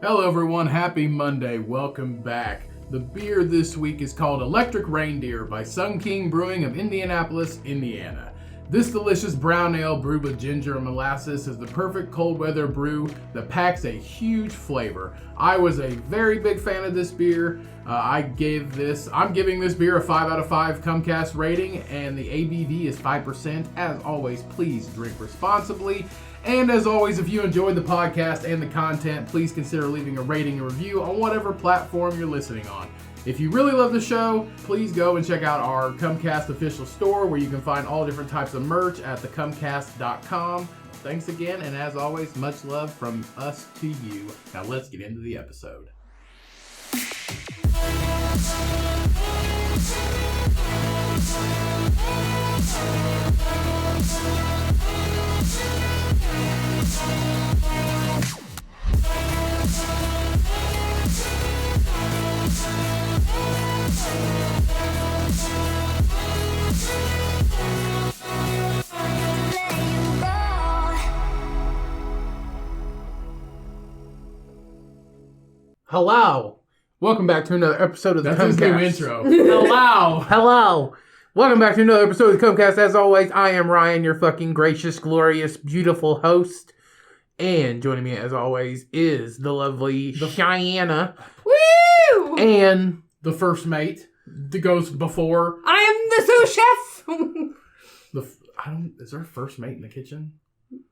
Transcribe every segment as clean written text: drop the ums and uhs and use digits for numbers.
Hello everyone, happy Monday, welcome back. The beer this week is called Electric Reindeer by Sun King Brewing of Indianapolis, Indiana. This delicious brown ale brewed with ginger and molasses is the perfect cold weather brew that packs a huge flavor. I was a very big fan of this beer. I'm giving this beer a 5 out of 5 Cummcast rating, and the ABV is 5%. As always, please drink responsibly. And as always, if you enjoyed the podcast and the content, please consider leaving a rating and review on whatever platform you're listening on. If you really love the show, please go and check out our Cummcast official store where you can find all different types of merch at thecummcast.com. Thanks again, and as always, much love from us to you. Now let's get into the episode. Hello. Welcome back to another episode of the That's his Cummcast. new intro. Hello. Hello. Welcome back to another episode of the Cummcast. As always, I am Ryan, your fucking gracious, glorious, beautiful host. And joining me, as always, is the lovely Shyanne. Woo! And The first mate that goes before. I am the sous chef! Is there a first mate in the kitchen?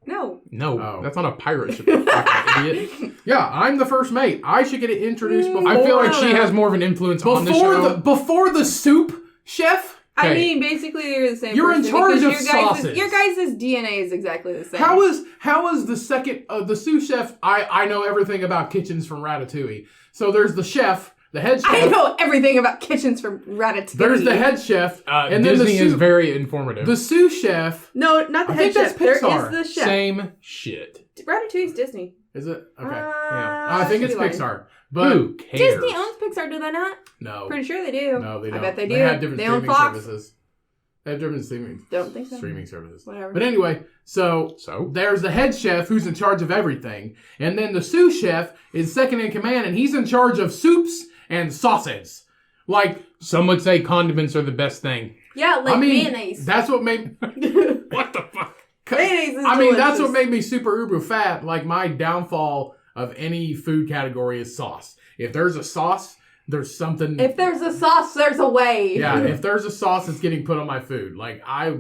No. no, Oh. that's not a pirate ship, you fucking idiot. Yeah, I'm the first mate. I should get it introduced before. I feel like she has more of an influence on the show. Before the soup chef? I Okay. mean, basically, you're the same You're in person charge because of sauces. Your guys' DNA is exactly the same. How is the second the sous chef? I know everything about kitchens from Ratatouille. So there's the chef, the head chef. I know everything about kitchens from Ratatouille. There's the head chef, and then Disney the is very informative. the sous chef. No, not the I head think chef. that's There Pixar. is the chef. Same shit. Ratatouille's Disney. Is it okay? Yeah. I think it's Could be lying. Pixar, but Who cares? Disney owns Pixar, do they not? no, Pretty sure they do. no, they don't. I bet they do. They have different They own streaming Fox. services. They have different Don't think so. streaming services. Whatever. But anyway, so there's the head chef who's in charge of everything. And then the sous chef is second in command, and he's in charge of soups and sauces. Like, Some would say condiments are the best thing. Yeah, like I mean, mayonnaise. that's what made... What the fuck? Mayonnaise is I mean, that's delicious. what made me super uber fat. Like, my downfall of any food category is sauce. If there's a sauce, there's something... If there's a sauce, there's a way. Yeah, if there's a sauce that's getting put on my food. Like, I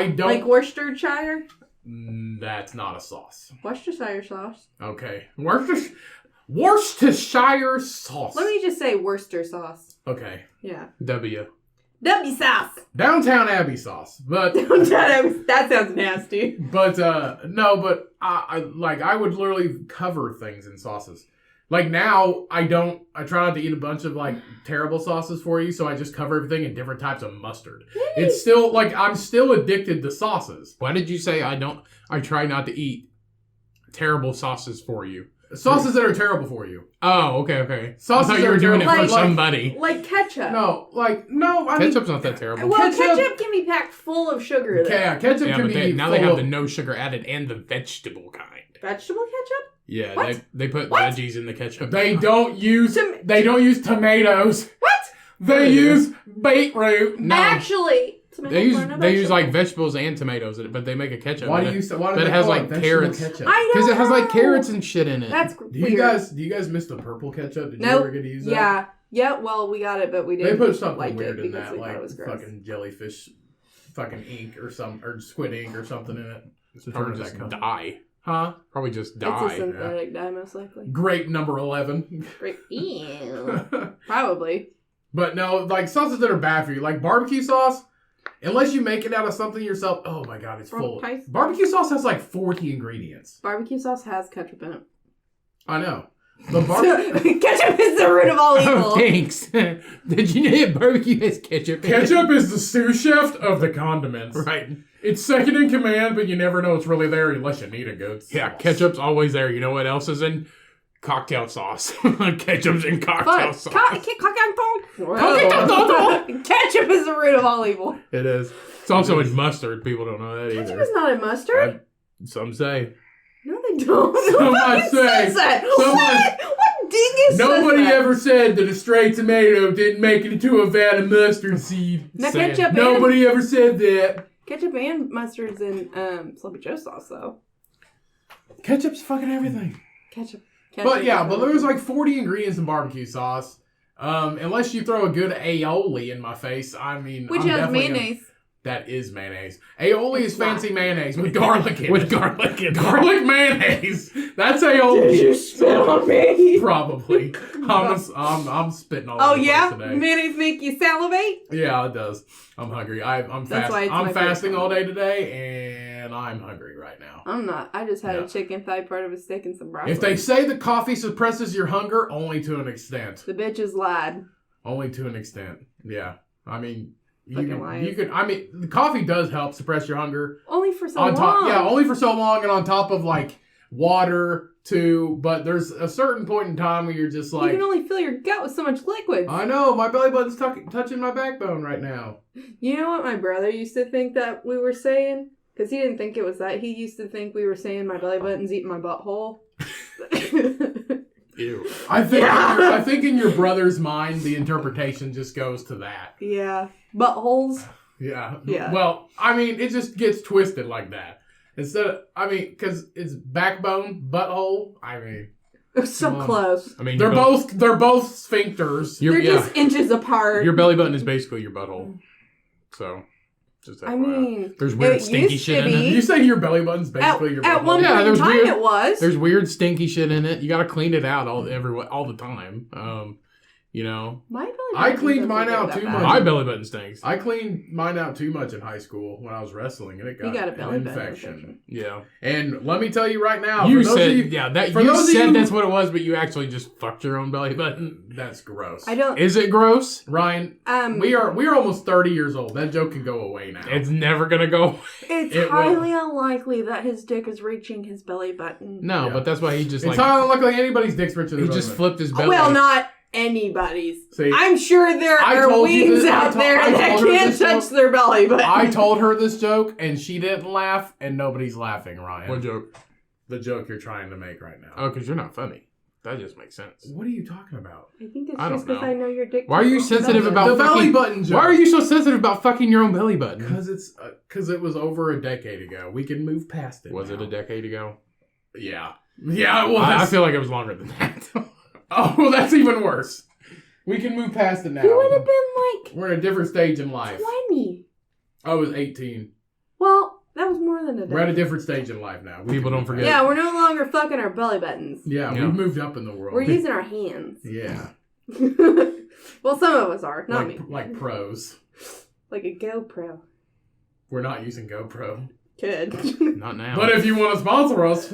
don't... Like Worcestershire? That's not a sauce. Worcestershire sauce. Okay. Worcestershire sauce. Let me just say Worcester sauce. Okay. Yeah. W. W sauce. Downtown Abbey sauce. But That sounds nasty. no, but I would literally cover things in sauces. Like now I try not to eat a bunch of like terrible sauces for you, so I just cover everything in different types of mustard. It's still like I'm still addicted to sauces. Why did you say I try not to eat terrible sauces for you? Sauces that are terrible for you. Oh, okay. Sauces I thought you were are doing it terrible. for Like- somebody. Like ketchup. No, I mean Ketchup's not that terrible. Well, Ketchup- ketchup can be packed full of sugar, though. yeah, ketchup Yeah, can but be now they full have of- the no sugar added and the vegetable kind. Vegetable ketchup? Yeah, What? they put What? veggies in the ketchup. They don't use tomatoes. What? They use beetroot. No. Actually, tomatoes are no They use like vegetable. vegetables and tomatoes in it, but they make a ketchup. Why in do it. you? Why do But they it has, call like, vegetable carrots. Ketchup? I Because don't it has like know. carrots and shit in it. That's Do weird. you guys miss the purple ketchup? Did you Nope. ever get to use that? Yeah. Yeah, well, we got it, but we They didn't put something like weird it in because that, we thought like it was gross. fucking jellyfish, fucking ink or squid ink or something in it. It's To probably turn just that color. dye. Huh? Probably just It's dye. a synthetic dye, most likely. Grape number 11. Great. Ew. Probably. But no, like sauces that are bad for you, like barbecue sauce. Unless you make it out of something yourself, oh my god, it's full. Barbecue? Barbecue sauce has like 40 ingredients. Barbecue sauce has ketchup in it. I know. The barbecue. Ketchup is the root of all evil. Oh, thanks. Did you know that barbecue has ketchup in it? Ketchup is the sous chef of the condiments. Right. It's second in command, but you never know it's really there unless you need a good sauce. Yeah, ketchup's always there. You know what else is in? Cocktail sauce. Ketchup's in cocktail But sauce. ketchup is the root of all evil. It is. It's also in mustard. People don't know that either. Ketchup is not in mustard. Some say. No, they don't. Somebody Who say. says that? Somebody, What dingus nobody says that? ever said that a stray tomato didn't make it into a vat of mustard seed. Now, Saying. ketchup and... Nobody ever said that. Ketchup and mustard's in Sloppy Joe sauce, though. Ketchup's fucking everything. Ketchup. But yeah, but there's like 40 ingredients in barbecue sauce. Unless you throw a good aioli in my face, I mean... Which I'm has definitely mayonnaise. That is mayonnaise. Aioli is not. fancy mayonnaise with garlic in it. With garlic in it. Garlic mayonnaise. That's aioli. Did you spit on me? Probably. I'm spitting all Oh, over the yeah? place today. Mayonnaise make you salivate? Yeah, it does. I'm hungry. I'm That's why it's my I'm fasting favorite. all day today, and I'm hungry right now. I'm not. I just had Yeah. a chicken thigh, part of a steak, and some broccoli. If they say that coffee suppresses your hunger, only to an extent. The bitches lied. Only to an extent. Yeah. I mean... Fucking liars. the coffee does help suppress your hunger. Only for so On top, long. yeah, only for so long, and on top of like water too. But there's a certain point in time where you're just You like, can only fill your gut with so much liquid. I know my belly button's touching my backbone right now. You know what my brother used to think that we were saying? Because he didn't think it was that. He used to think we were saying my belly button's eating my butthole. Ew. I think Yeah. I think in your brother's mind, the interpretation just goes to that. Yeah. Buttholes. Yeah. Yeah. Well, I mean, it just gets twisted like that. Instead of, I mean, because it's backbone, butthole. I mean, So Come on. close. I mean, they're both sphincters. They're just inches apart. Your belly button is basically your butthole. So, just that. I mean, there's weird it stinky used shit to in be. it. You say your belly button's basically your At butthole. one Yeah, point in there's time, weird- it was. There's weird stinky shit in it. You got to clean it out all the time. You know, My belly I button cleaned doesn't mine get out that too bad. much. my belly button stinks. I cleaned mine out too much in high school when I was wrestling, and it got, You got a an belly button infection. infection. Yeah, And let me tell you right now, you for those said of you, that for you those of said you- that's what it was, but you actually just fucked your own belly button. that's gross. I don't. Is it gross? Ryan, we are almost 30 years old. That joke can go away now. It's never gonna go. It's It highly unlikely that his dick is reaching his belly button. No, Yeah. but that's why he just it's like not unlikely anybody's dick's richer than he their just belly flipped his belly. Well, not anybody's. See, I'm sure there I are told you wings this- out there I that told her can't this touch joke. their belly button. I told her this joke, and she didn't laugh, and nobody's laughing, Ryan. What joke? The joke you're trying to make right now. Oh, because you're not funny. That just makes sense. What are you talking about? I think it's I just don't because know. I know your dick. Why are you can't sensitive touch about the belly fucking- button joke? Why are you so sensitive about fucking your own belly button? Because it was over a decade ago. We can move past it. Was now. it a decade ago? Yeah. Yeah, it was. I feel like it was longer than that. Oh, well, that's even worse. We can move past it now. You would have been We're in a different stage in life. like 20. I was 18. Well, that was more than a We're at a decade. different stage in life now. We People can don't move forget. past Yeah, we're no longer fucking our belly buttons. it. Yeah, Yeah. we've moved up in the world. We're using our hands. Yeah. Well, some of us are, not me. Like pros. Like a GoPro. We're not using GoPro. Good. Not now. But if you want to sponsor us,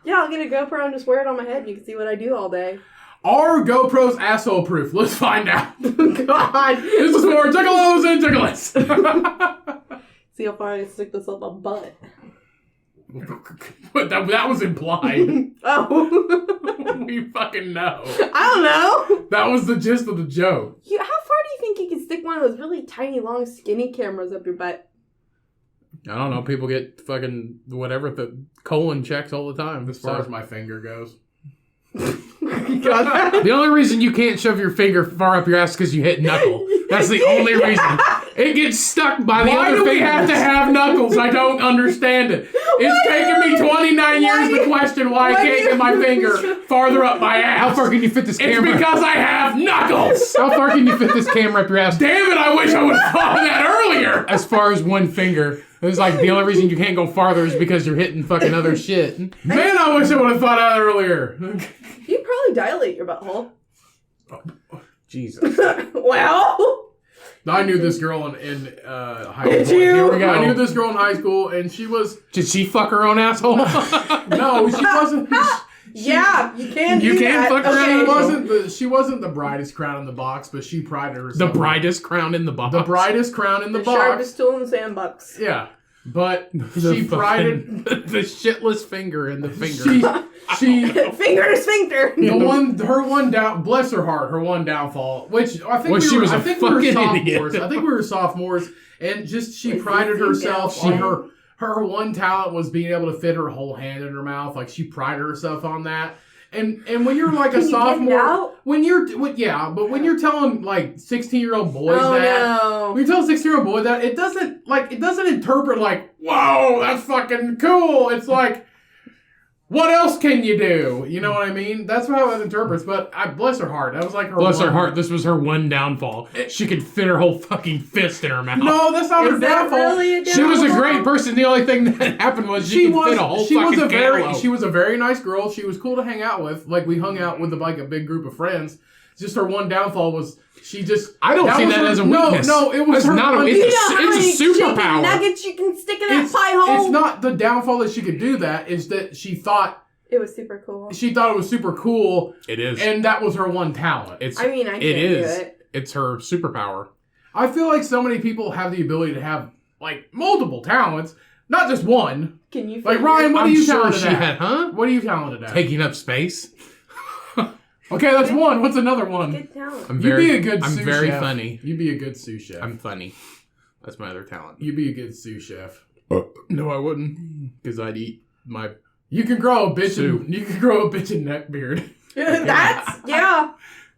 Yeah, I'll get a GoPro and just wear it on my head. You can see what I do all day. are GoPros asshole proof? Let's find out. God. This is more Juggalos and Juggaless. See how far I can stick this up my butt. But that was implied. Oh. We fucking know. I don't know. That was the gist of the joke. How far do you think you can stick one of those really tiny, long, skinny cameras up your butt? I don't know. People get fucking whatever the colon checks all the time. As far as my finger goes. You got that? The only reason you can't shove your finger far up your ass is because you hit knuckle. That's the only reason. It gets stuck by the Why other do we finger. have to have knuckles? I don't understand it. It's taken me 29 years to question why I can't get my finger farther up my ass. How far can you fit this It's camera? because I have knuckles. How far can you fit this camera up your ass? Damn it, I wish I would have thought of that earlier. As far as one finger. It's like the only reason you can't go farther is because you're hitting fucking other shit. Man, I wish I would have thought of that earlier. You probably dilate your butthole. Jesus. Well. I knew this girl in high school. Did you? Here we go. I knew this girl in high school, and she was... Did she fuck her own asshole? No, she wasn't... Yeah, you can. You do can that. fuck around. Okay. She wasn't the brightest crown in the box, but she prided The herself. brightest crown in the box. The brightest crown in the The box. sharpest tool in the sandbox. Yeah, but The she prided... fucking- the shitless finger in the finger. She Finger to sphincter. her one down, bless her heart, her one downfall, which I think Well, she was a I think we were fucking sophomores. idiot. I think we were sophomores, and just she Was prided this herself downfall? on her one talent was being able to fit her whole hand in her mouth. Like, she prided herself on that. And when you're like a sophomore, when you're telling like 16-year-old boys when you're telling 16-year-old boys that, it doesn't interpret like, whoa, that's fucking cool. It's like, what else can you do? You know what I mean? That's how it interprets. But bless her heart, that was like her. Bless her heart. This was her one downfall. She could fit her whole fucking fist in her mouth. No, that's not her downfall. Really a downfall. She was a great person. The only thing that happened was she could fit a whole fucking cantaloupe. She was a very nice girl. She was cool to hang out with. Like, we hung out with like a big group of friends. Just her one downfall was she just. I don't see that as a weakness. No, it was her. Not it's a superpower. Nuggets you can stick in that pie hole. It's not the downfall that she could do that. Is that she thought it was super cool. She thought it was super cool. It is, and that was her one talent. I can't do it. It's her superpower. I feel like so many people have the ability to have like multiple talents, not just one. Can you? Like, Ryan, what are you talented at? Huh? What are you talented at? Taking up space. Okay, that's one. What's another one? Good talent. You'd be a good I'm sous very chef. funny. You'd be a good sous chef. I'm funny. That's my other talent. You'd be a good sous chef. No, I wouldn't. Because I'd eat my... You can grow a bitchin' neck beard. That's...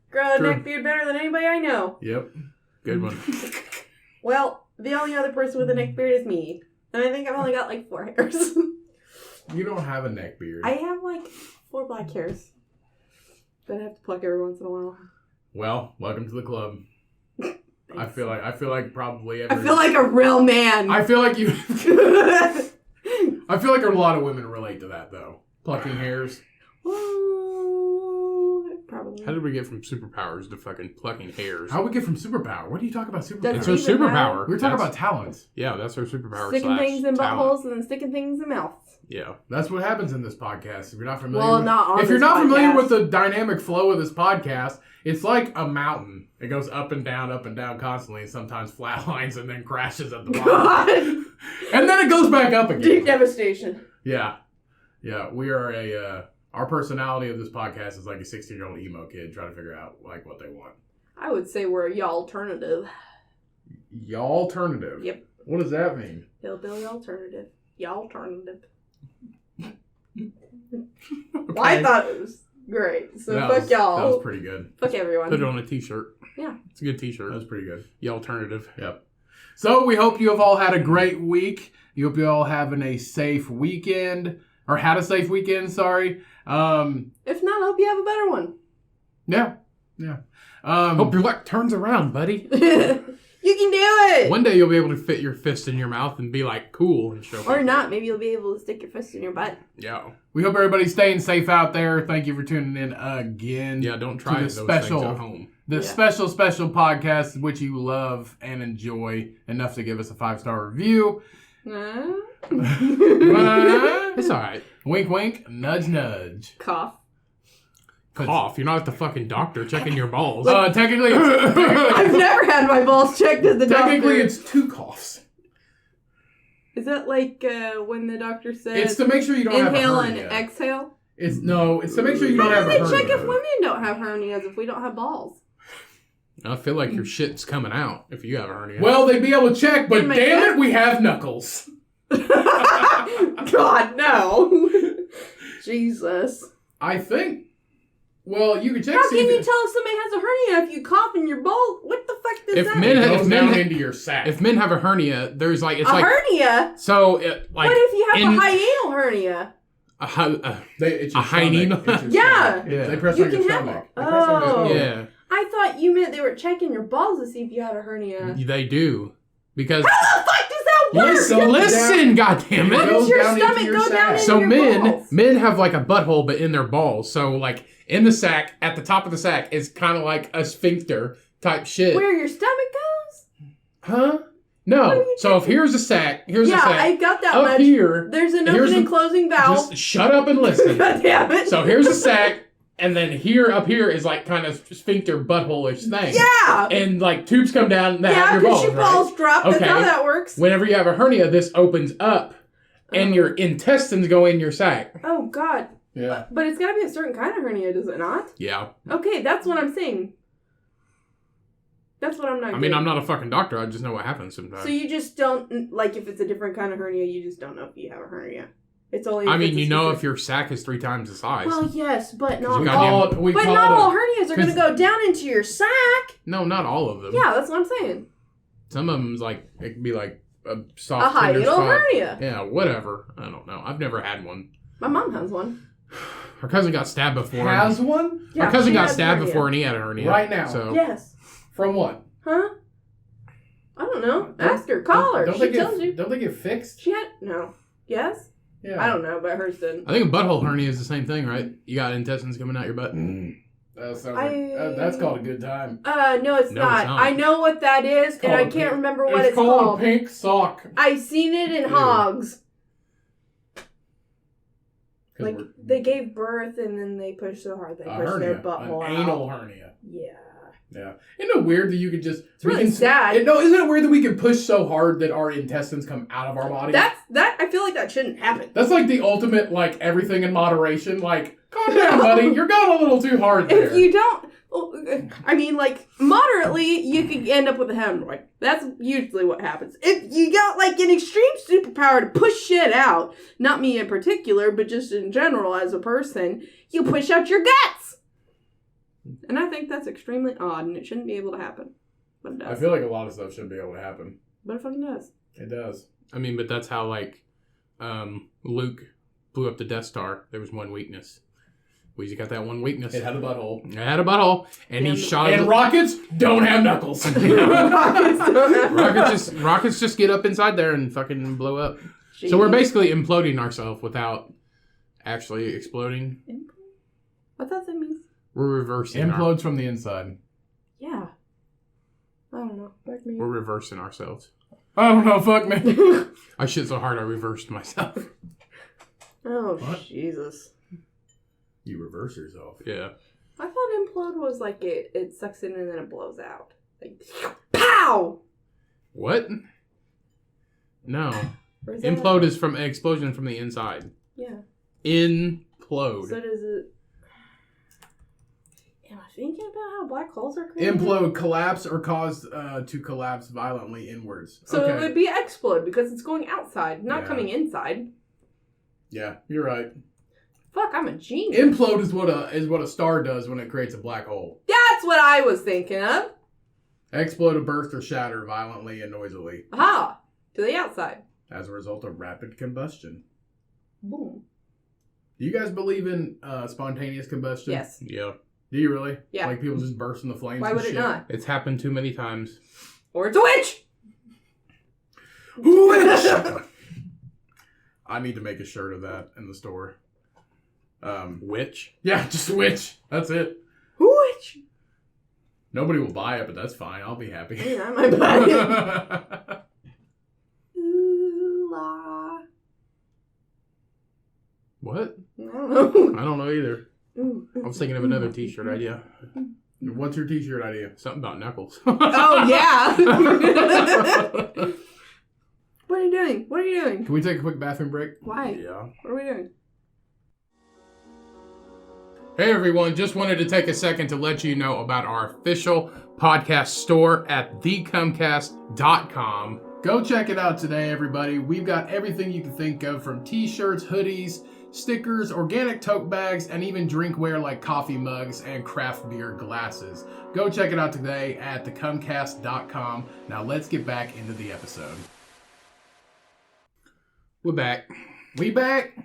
Grow a neck beard better than anybody I know. Yep. Good one. Well, the only other person with a neck beard is me. And I think I've only got like 4 hairs. You don't have a neck beard. I have like 4 black hairs. But I have to pluck every once in a while. Well, welcome to the club. I feel like probably I feel like a real man. I feel like you... I feel like a lot of women relate to that, though. Plucking hairs. Probably. How did we get from superpowers to fucking plucking hairs? How we get from superpower? What do you talk about superpower? It's her superpower. We're talking about talents. Yeah, that's her superpower. Sticking things in talent. buttholes and then sticking things in mouths. Yeah. That's what happens in this podcast. If you're not familiar if you're not familiar with the dynamic flow of this podcast, it's like a mountain. It goes up and down constantly, and sometimes flatlines and then crashes at the bottom. And then it goes back up again. Deep devastation. Yeah. Yeah, we are our personality of this podcast is like a 16-year-old emo kid trying to figure out like what they want. I would say we're a y'alternative. Y'alternative? Yep. What does that mean? Hillbilly alternative. Y'alternative. Okay. Well, I thought it was great. So fuck y'all. That was pretty good. Fuck everyone. Put it on a t-shirt. Yeah. It's a good t-shirt. That was pretty good. The alternative. Yep. So we hope you have all had a great week. You hope you all having a safe weekend. Or had a safe weekend, sorry. If not, I hope you have a better one. Yeah. Yeah. Hope your luck turns around, buddy. You can do it! One day you'll be able to fit your fist in your mouth and be like cool and show Or people. not. Maybe you'll be able to stick your fist in your butt. Yeah. We hope everybody's staying safe out there. Thank you for tuning in again. Yeah, don't try those things at home. The special podcast which you love and enjoy enough to give us a 5-star review. It's alright. Wink, wink. Nudge, nudge. Cough. Cough. You're not at the fucking doctor checking your balls. Technically, I've never had my balls checked at the doctor. Technically, it's 2 coughs. Is that like when the doctor says... It's to make sure you don't have a hernia. Inhale and exhale? It's to make sure you don't have a hernia. How do they check if women don't have hernias if we don't have balls? I feel like your shit's coming out if you have a hernia. Well, they'd be able to check, but damn it, we have knuckles. God, no. Jesus. I think... Well, you can check... How can you tell if somebody has a hernia if you cough in your bowl? What the fuck does that mean? It goes down into your sack. If men have a hernia, there's like... It's a hernia? So, what if you have a hiatal hernia? It's a hyena? Yeah. They press on your stomach. Yeah. I thought you meant they were checking your balls to see if you had a hernia. They do. Because... How the fuck does that work? Listen, goddammit. Why does your stomach go down into your balls? Men have like a butthole, but in their balls. So like in the sack, at the top of the sack is kind of like a sphincter type shit. Where your stomach goes? Huh? No. So if here's a sack, a sack. I got that up much. Here, there's an opening and closing valve. Just shut up and listen. God damn it. So here's a sack. And then up here is like kind of sphincter butthole-ish thing. Yeah! And like tubes come down that have your balls, your balls drop. Okay. That's how that works. Whenever you have a hernia, this opens up and your intestines go in your sack. Oh, God. Yeah. But it's got to be a certain kind of hernia, does it not? Yeah. Okay, that's what I'm saying. That's what I'm not I getting. mean, I'm not a fucking doctor. I just know what happens sometimes. So you just don't, like, if it's a different kind of hernia, you just don't know if you have a hernia. It's only. I mean, you know if your sac is 3 times the size. Well, yes, but not We all. call But not all hernias are going to go down into your sac. No, not all of them. Yeah, that's what I'm saying. Some of them's like, it could be like a A soft tender hiatal spot. hernia. Yeah, whatever. I don't know. I've never had one. My mom has one. Her cousin got stabbed before. Has one? Yeah, Her cousin she got has stabbed hernia. before and he had a hernia. Right now? So. Yes. From what? Huh? I don't know. Ask her. Call her. She tells you. Don't they get fixed? She had... No. Yes? Yeah. I don't know, but hers didn't. I think a butthole hernia is the same thing, right? You got intestines coming out your butt. That sounds like, that's called a good time. No, it's not. I know what that is, and I can't remember what it's called. It's called a pink sock. I've seen it in hogs. Like, they gave birth, and then they pushed so hard they pushed their butthole out. An anal hernia. Yeah. Yeah. Isn't it weird that you could just... It's really sad. No, isn't it weird that we can push so hard that our intestines come out of our body? I feel like that shouldn't happen. That's like the ultimate, like, everything in moderation. Like, calm down, buddy. You're going a little too hard there. If you don't... I mean, like, moderately, you could end up with a hemorrhoid. That's usually what happens. If you got, like, an extreme superpower to push shit out, not me in particular, but just in general as a person, you push out your guts! And I think that's extremely odd, and it shouldn't be able to happen. But it does. I feel like a lot of stuff shouldn't be able to happen. But it fucking does. It does. I mean, but that's how, like, Luke blew up the Death Star. There was one weakness. We just got that one weakness. It had a butthole. It had a butthole, and he shot. And rockets don't have knuckles. rockets just get up inside there and fucking blow up. Jeez. So we're basically imploding ourselves without actually exploding. What does that mean? We're reversing. Implodes from the inside. Yeah. I don't know. Fuck me. We're reversing ourselves. I don't know. Fuck me. I shit so hard I reversed myself. Oh, What? Jesus. You reverse yourself. Yeah. I thought implode was like it sucks in and then it blows out. Like, pow! What? No. Or is that- Implode is from an explosion from the inside. Yeah. Implode. So does it... Am I thinking about how black holes are created? Implode, collapse, or cause to collapse violently inwards. So okay. it would be explode because it's going outside, not Yeah. coming inside. Yeah, you're right. Fuck, I'm a genius. Implode is what a star does when it creates a black hole. That's what I was thinking of. Explode, burst, or shatter violently and noisily Aha! To the outside. as a result of rapid combustion. Boom. Do you guys believe in spontaneous combustion? Yes. Yeah. Do you really? Yeah. Like people just burst into flames. Why and would it shit? not? It's happened too many times. Or it's a witch! Witch! I need to make a shirt of that in the store. Witch? Yeah, just witch. That's it. Witch! Nobody will buy it, but that's fine. I'll be happy. Yeah, I might buy it. Ooh, la. What? I don't know. I don't know either. I was thinking of another t-shirt idea. What's your t-shirt idea? Something about knuckles. Oh, yeah. What are you doing? What are you doing? Can we take a quick bathroom break? Why? Yeah. What are we doing? Hey everyone, just wanted to take a second to let you know about our official podcast store at thecummcast.com. Go check it out today, everybody. We've got everything you can think of, from t-shirts, hoodies, stickers, organic tote bags, and even drinkware like coffee mugs and craft beer glasses. Go check it out today at thecummcast.com. Now let's get back into the episode. We're back. We back?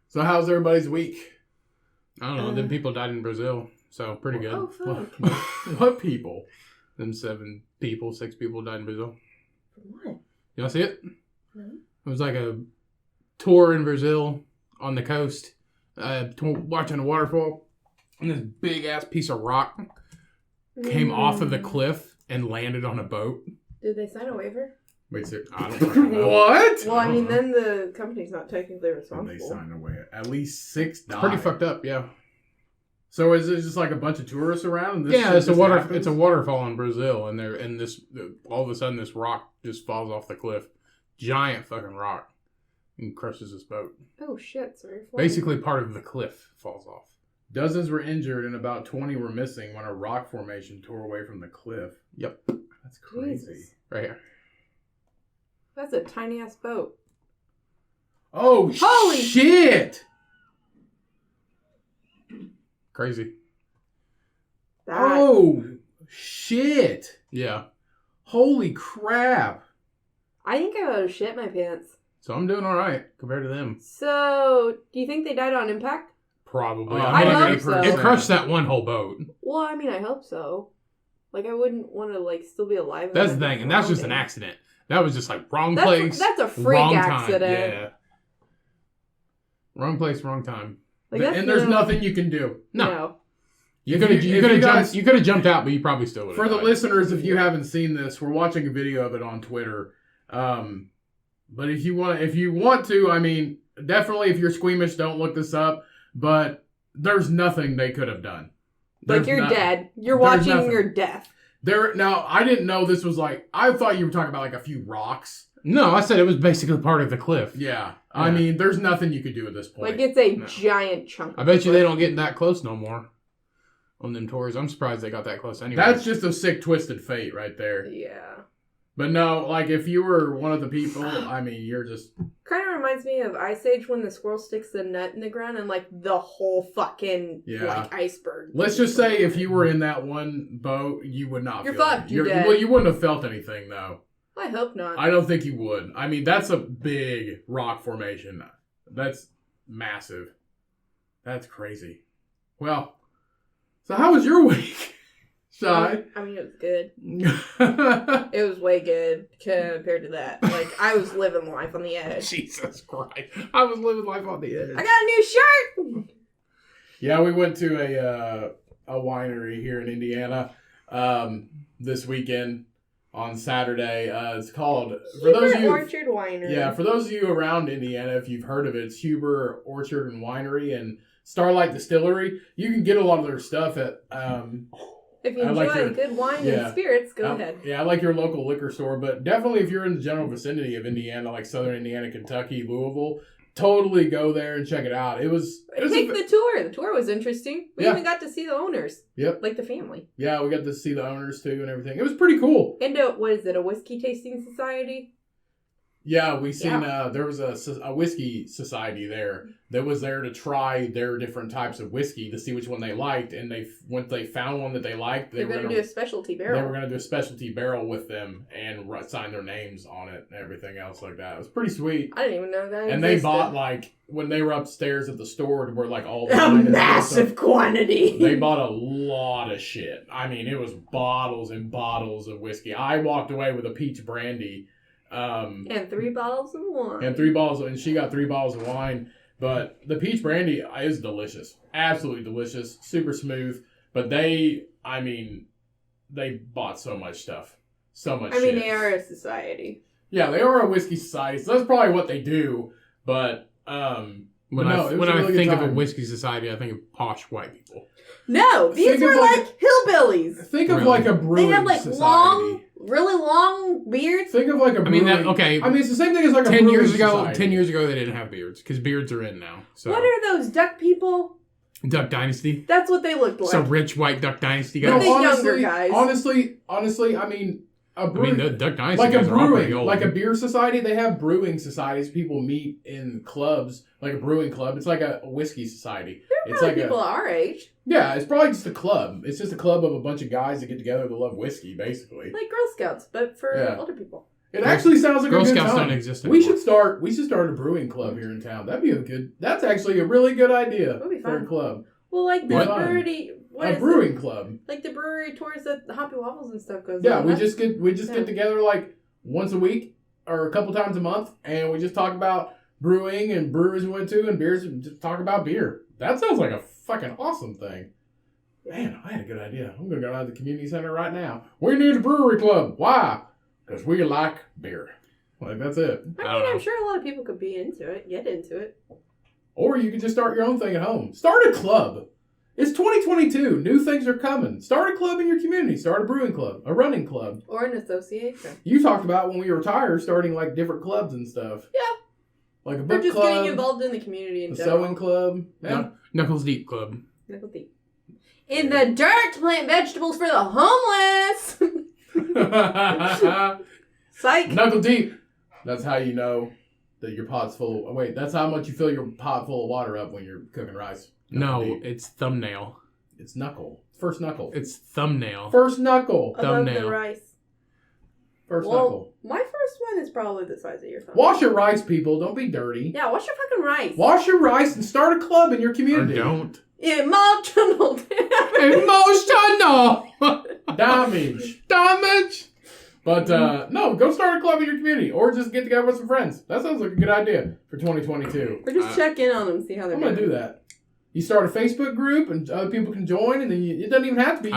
So how's everybody's week? I don't know, them people died in Brazil, so pretty good. Oh, fuck. What people? Them 6 people died in Brazil. What? Y'all see it? No. It was like a tour in Brazil on the coast, watching a waterfall, and this big ass piece of rock came off of the cliff and landed on a boat. Did they sign a waiver? Wait, sir. I don't fucking know. What? Well, I mean, then the company's not technically They responsible. signed away. At least 6 died. Pretty fucked up, yeah. So is it just like a bunch of tourists around? And this Yeah, shit it's a just water. happens? It's a waterfall in Brazil, and all of a sudden this rock just falls off the cliff, giant fucking rock, and crushes this boat. Oh, shit. Sorry. Basically, part of the cliff falls off. Dozens were injured and about 20 were missing when a rock formation tore away from the cliff. Yep. That's crazy. Jesus. Right here. That's a tiny ass boat. Oh, Holy shit! Crazy. That. Oh, shit! Yeah. Holy crap! I think I would have shit my pants. So I'm doing all right compared to them. So, do you think they died on impact? Probably. I hope it, so. it crushed that one whole boat. Well, I mean, I hope so. Like, I wouldn't want to, like, still be alive. That's the thing, and that's just an accident. That was just like wrong place. That's a freak wrong accident. Time. Yeah. Wrong place, wrong time. Like, And there's nothing you can do. No. You could have jumped out, but you probably still would have. For the listeners, if you haven't seen this, we're watching a video of it on Twitter. But if you want to, I mean, definitely if you're squeamish, don't look this up. But there's nothing they could have done. Like, you're dead. You're watching your death. Now, I didn't know this was like, I thought you were talking about like a few rocks. No, I said it was basically part of the cliff. Yeah. I mean, there's nothing you could do at this point. Like, it's a giant chunk. I bet you they don't get that close no more on them tours. I'm surprised they got that close anyway. That's just a sick, twisted fate right there. Yeah. But no, like, if you were one of the people, I mean, you're just... Kind of reminds me of Ice Age when the squirrel sticks the nut in the ground and, like, the whole fucking, like, iceberg. Let's just say if you were in that one boat, you would not You're feel fucked. it. You're dead. Well, you wouldn't have felt anything, though. I hope not. I don't think you would. I mean, that's a big rock formation. That's massive. That's crazy. Well, so how was your week, Shy? I mean, it was good. It was way good compared to that. Like, I was living life on the edge. Jesus Christ. I was living life on the edge. I got a new shirt! Yeah, we went to a winery here in Indiana this weekend on Saturday. It's called... Orchard Winery. Yeah, for those of you around Indiana, if you've heard of it, it's Huber Orchard and Winery and Starlight Distillery. You can get a lot of their stuff at... if you enjoy good wine and spirits, go ahead. Yeah, I like your local liquor store, but definitely if you're in the general vicinity of Indiana, like Southern Indiana, Kentucky, Louisville, totally go there and check it out. Take the tour. The tour was interesting. We even got to see the owners. Yep. Like the family. Yeah, we got to see the owners too and everything. It was pretty cool. And what is it, a whiskey tasting society? Yeah, we seen there was a whiskey society there that was there to try their different types of whiskey to see which one they liked, and once they found one that they liked, they were going to do a specialty barrel. They were going to do a specialty barrel with them and sign their names on it and everything else like that. It was pretty sweet. I didn't even know that. And they bought when they were upstairs at the store where all the a massive quantity. They bought a lot of shit. I mean, it was bottles and bottles of whiskey. I walked away with a peach brandy. And 3 bottles of wine. And she got 3 bottles of wine. But the peach brandy is delicious. Absolutely delicious. Super smooth. But they bought so much stuff. So much shit. I mean, they are a society. Yeah, they are a whiskey society. So that's probably what they do. But, when I think of a whiskey society, I think of posh white people. No, these were like hillbillies. Think of like a brewing society. They had really long beards. Think of like a brewing. It's the same thing as like a 10 years ago. society. 10 years ago, they didn't have beards because beards are in now. So. What are those duck people? Duck Dynasty. That's what they looked like. Some rich white Duck Dynasty guys. No, younger guys. Honestly, I mean. The Duck Dynasty like guys a are all pretty old. like a beer society, they have brewing societies. People meet in clubs, like a brewing club. It's like a whiskey society. It's like people our age. Yeah, it's probably just a club. It's just a club of a bunch of guys that get together that love whiskey, basically. Like Girl Scouts, but for older people. It actually sounds like Girl a good Scouts time. don't exist anymore. We should start a brewing club here in town. That's actually a really good idea. That'd be for fun. a club. Well, like the brewery. A brewing club. Like the brewery tours that the Hoppy Wobbles and stuff goes on. Yeah, we just get together like once a week or a couple times a month, and we just talk about brewing and breweries we went to and beers and just talk about beer. That sounds like a fucking awesome thing. Man, I had a good idea. I'm going to go down to the community center right now. We need a brewery club. Why? Because we like beer. Like, that's it. I'm sure a lot of people could get into it. Or you could just start your own thing at home. Start a club. It's 2022. New things are coming. Start a club in your community. Start a brewing club, a running club. Or an association. You talked about when we retire starting like different clubs and stuff. Yeah. Like a book club. Or just club, getting involved in the community in a general. sewing club. Yeah. Knuckles Deep Club. Knuckle deep. In the dirt to plant vegetables for the homeless. Psych. Knuckle deep. That's how you know that your pot's full. Wait, that's how much you fill your pot full of water up when you're cooking rice. Knuckle No, deep. it's thumbnail. It's knuckle. First knuckle. It's thumbnail. First knuckle. Above thumbnail. the rice. First Well, knuckle. my first one is probably the size of your thumb. Wash your rice, people. Don't be dirty. Yeah, wash your fucking rice. Wash your rice and start a club in your Or community. don't. Emotional Emotional Damage. damage. But no, go start a club in your community, or just get together with some friends. That sounds like a good idea for 2022. Or just check in on them, see how they're I'm doing. gonna do that. You start a Facebook group, and other people can join, and then it doesn't even have to be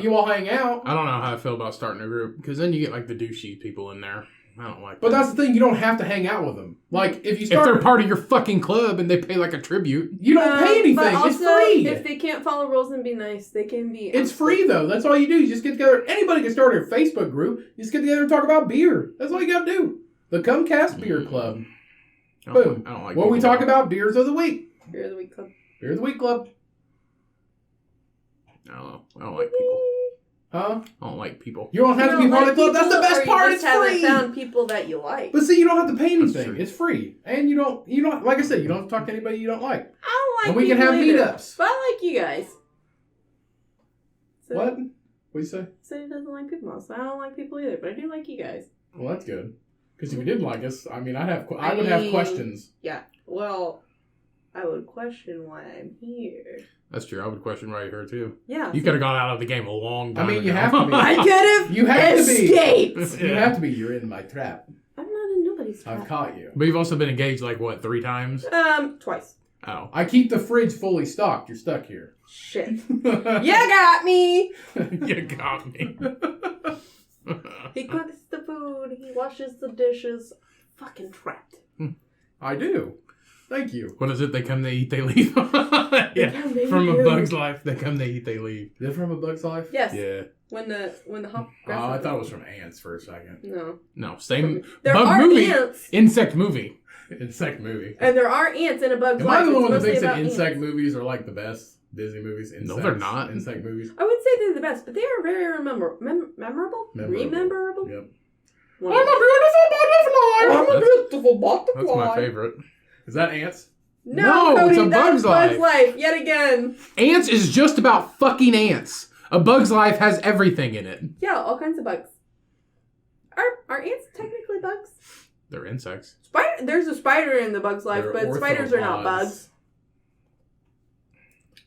you all hang out. I don't know how I feel about starting a group because then you get like the douchey people in there. I don't like. But that. that's the thing; you don't have to hang out with them. Like if you If start, they're part of your fucking club and they pay like a tribute. you don't pay anything. But also, It's free. if they can't follow rules and be nice, they can be. It's free though. That's all you do. You just get together. Anybody can start a Facebook group. You just get together and talk about beer. That's all you got to do. The Cummcast Beer Club. Boom. I don't like. What we people talk that- about? Beers of the week. Beer of the week club. Beer of the week club. I don't know. I don't like people. Huh? I don't like people. You don't have to be part of the club. That's the best part. It's haven't free. found people that you like. But see, you don't have to pay That's anything. true. It's free, and you don't. Like I said, you don't have to talk to anybody you don't like. I don't like And we can people have either, meetups. But I like you guys. So, What? What do you say? So he doesn't like people. So I don't like people either, but I do like you guys. Well, that's good. Because if you didn't like us, I mean, I would have questions. Yeah. Well, I would question why I'm here. That's true. I would question why you're here too. Yeah. You could have got out of the game a long time. I mean, you ago. have to be. I could have. You have to be. escaped. You have to be. You're in my trap. I'm not in nobody's trap. I've caught you. But you've also been engaged like what 3 times? Twice. Oh. I keep the fridge fully stocked. You're stuck here. Shit. You got me. You got me. He cooks the food. He washes the dishes. Fucking trapped. I do. Thank you. What is it? They come, they eat, they leave. Yeah. come, they From leave. A Bug's Life, they come, they eat, they leave. Is that from A Bug's Life? Yes. Yeah. When the hop. Oh, I thought it was from Ants for a second. No. No, same. There Bug are movie. ants. Insect movie. Insect movie. And there are ants in A Bug's Am Life. I the It's one that mostly thinks that about insect ants. movies are like the best Disney movies? No, they're not. Insect movies. I would say they're the best, but they are very memorable. Memorable. Rememberable? Yep. One I'm of a them. beautiful butterfly. I'm a beautiful butterfly. That's my favorite. Is that Ants? No, No, Cody, it's A that's Bug's Bug's Life. Life yet again. Ants is just about fucking ants. A Bug's Life has everything in it. Yeah, all kinds of bugs. Are ants technically bugs? They're insects. There's a spider in The Bug's Life, They're but spiders are not orthopods. bugs.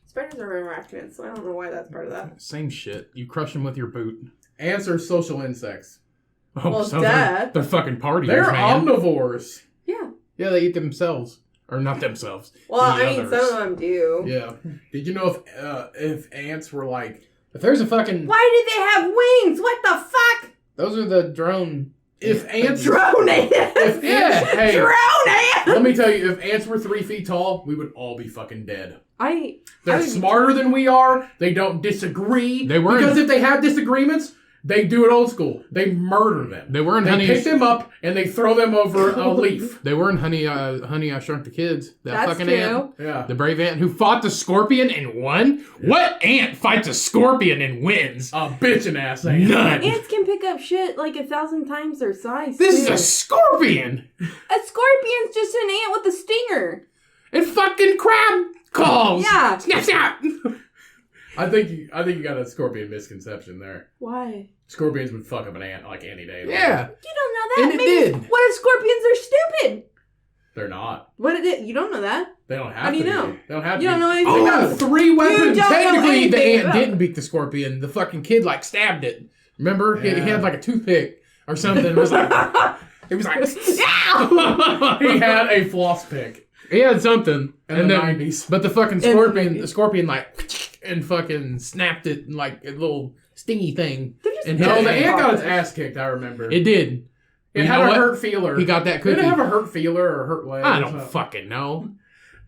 Spiders are arachnids, so I don't know why that's part of that. Same shit. You crush them with your boot. Ants are social insects. Oh, Well, so duh. they're fucking partiers, They're man. omnivores. Yeah. Yeah, they eat themselves. Or not themselves. Well, the I mean, others. some of them do. Yeah. Did you know if ants were like If there's a fucking... Why did they have wings? What the fuck? Those are the drone... if ants Drone ants. if ants hey Drone ants. let me tell you, if ants were 3 feet tall, we would all be fucking dead. They're I- smarter than we are. They don't disagree. They weren't- because if they have disagreements, they do it old school. They murder them. They were in They Honey... pick them up and they throw them over a leaf. They were in Honey, I Shrunk the Kids. That That's fucking true. ant. Yeah. The brave ant who fought the scorpion and won? What ant fights a scorpion and wins? A bitchin' ass ant. None. Ants can pick up shit like 1,000 times their size. This is too. a scorpion! A scorpion's just an ant with a stinger. And fucking crab calls! Yeah. Snap, snap! I think you got a scorpion misconception there. Why? Scorpions would fuck up an ant like any day. Yeah. You don't know that. And it Maybe- did. What if scorpions are stupid? They're not. What did it? You don't know that. They don't have How do to you know? be. They don't have You to don't be. know anything They about got it. 3 weapons. don't know Technically, the anything ant about didn't beat the scorpion. The fucking kid, like, stabbed it. Remember? He had, like, a toothpick or something. It was like... It was like... He had a floss pick. He had something. In the 90s. But the fucking the scorpion... 90s. The scorpion, like... And fucking snapped it in, like, a little stingy thing. They're just And No, hit the it. ant got its ass kicked, I remember. It did. It You had know a what? hurt feeler. He got that Did cookie. it have a hurt feeler or a hurt leg? I or don't something? fucking know.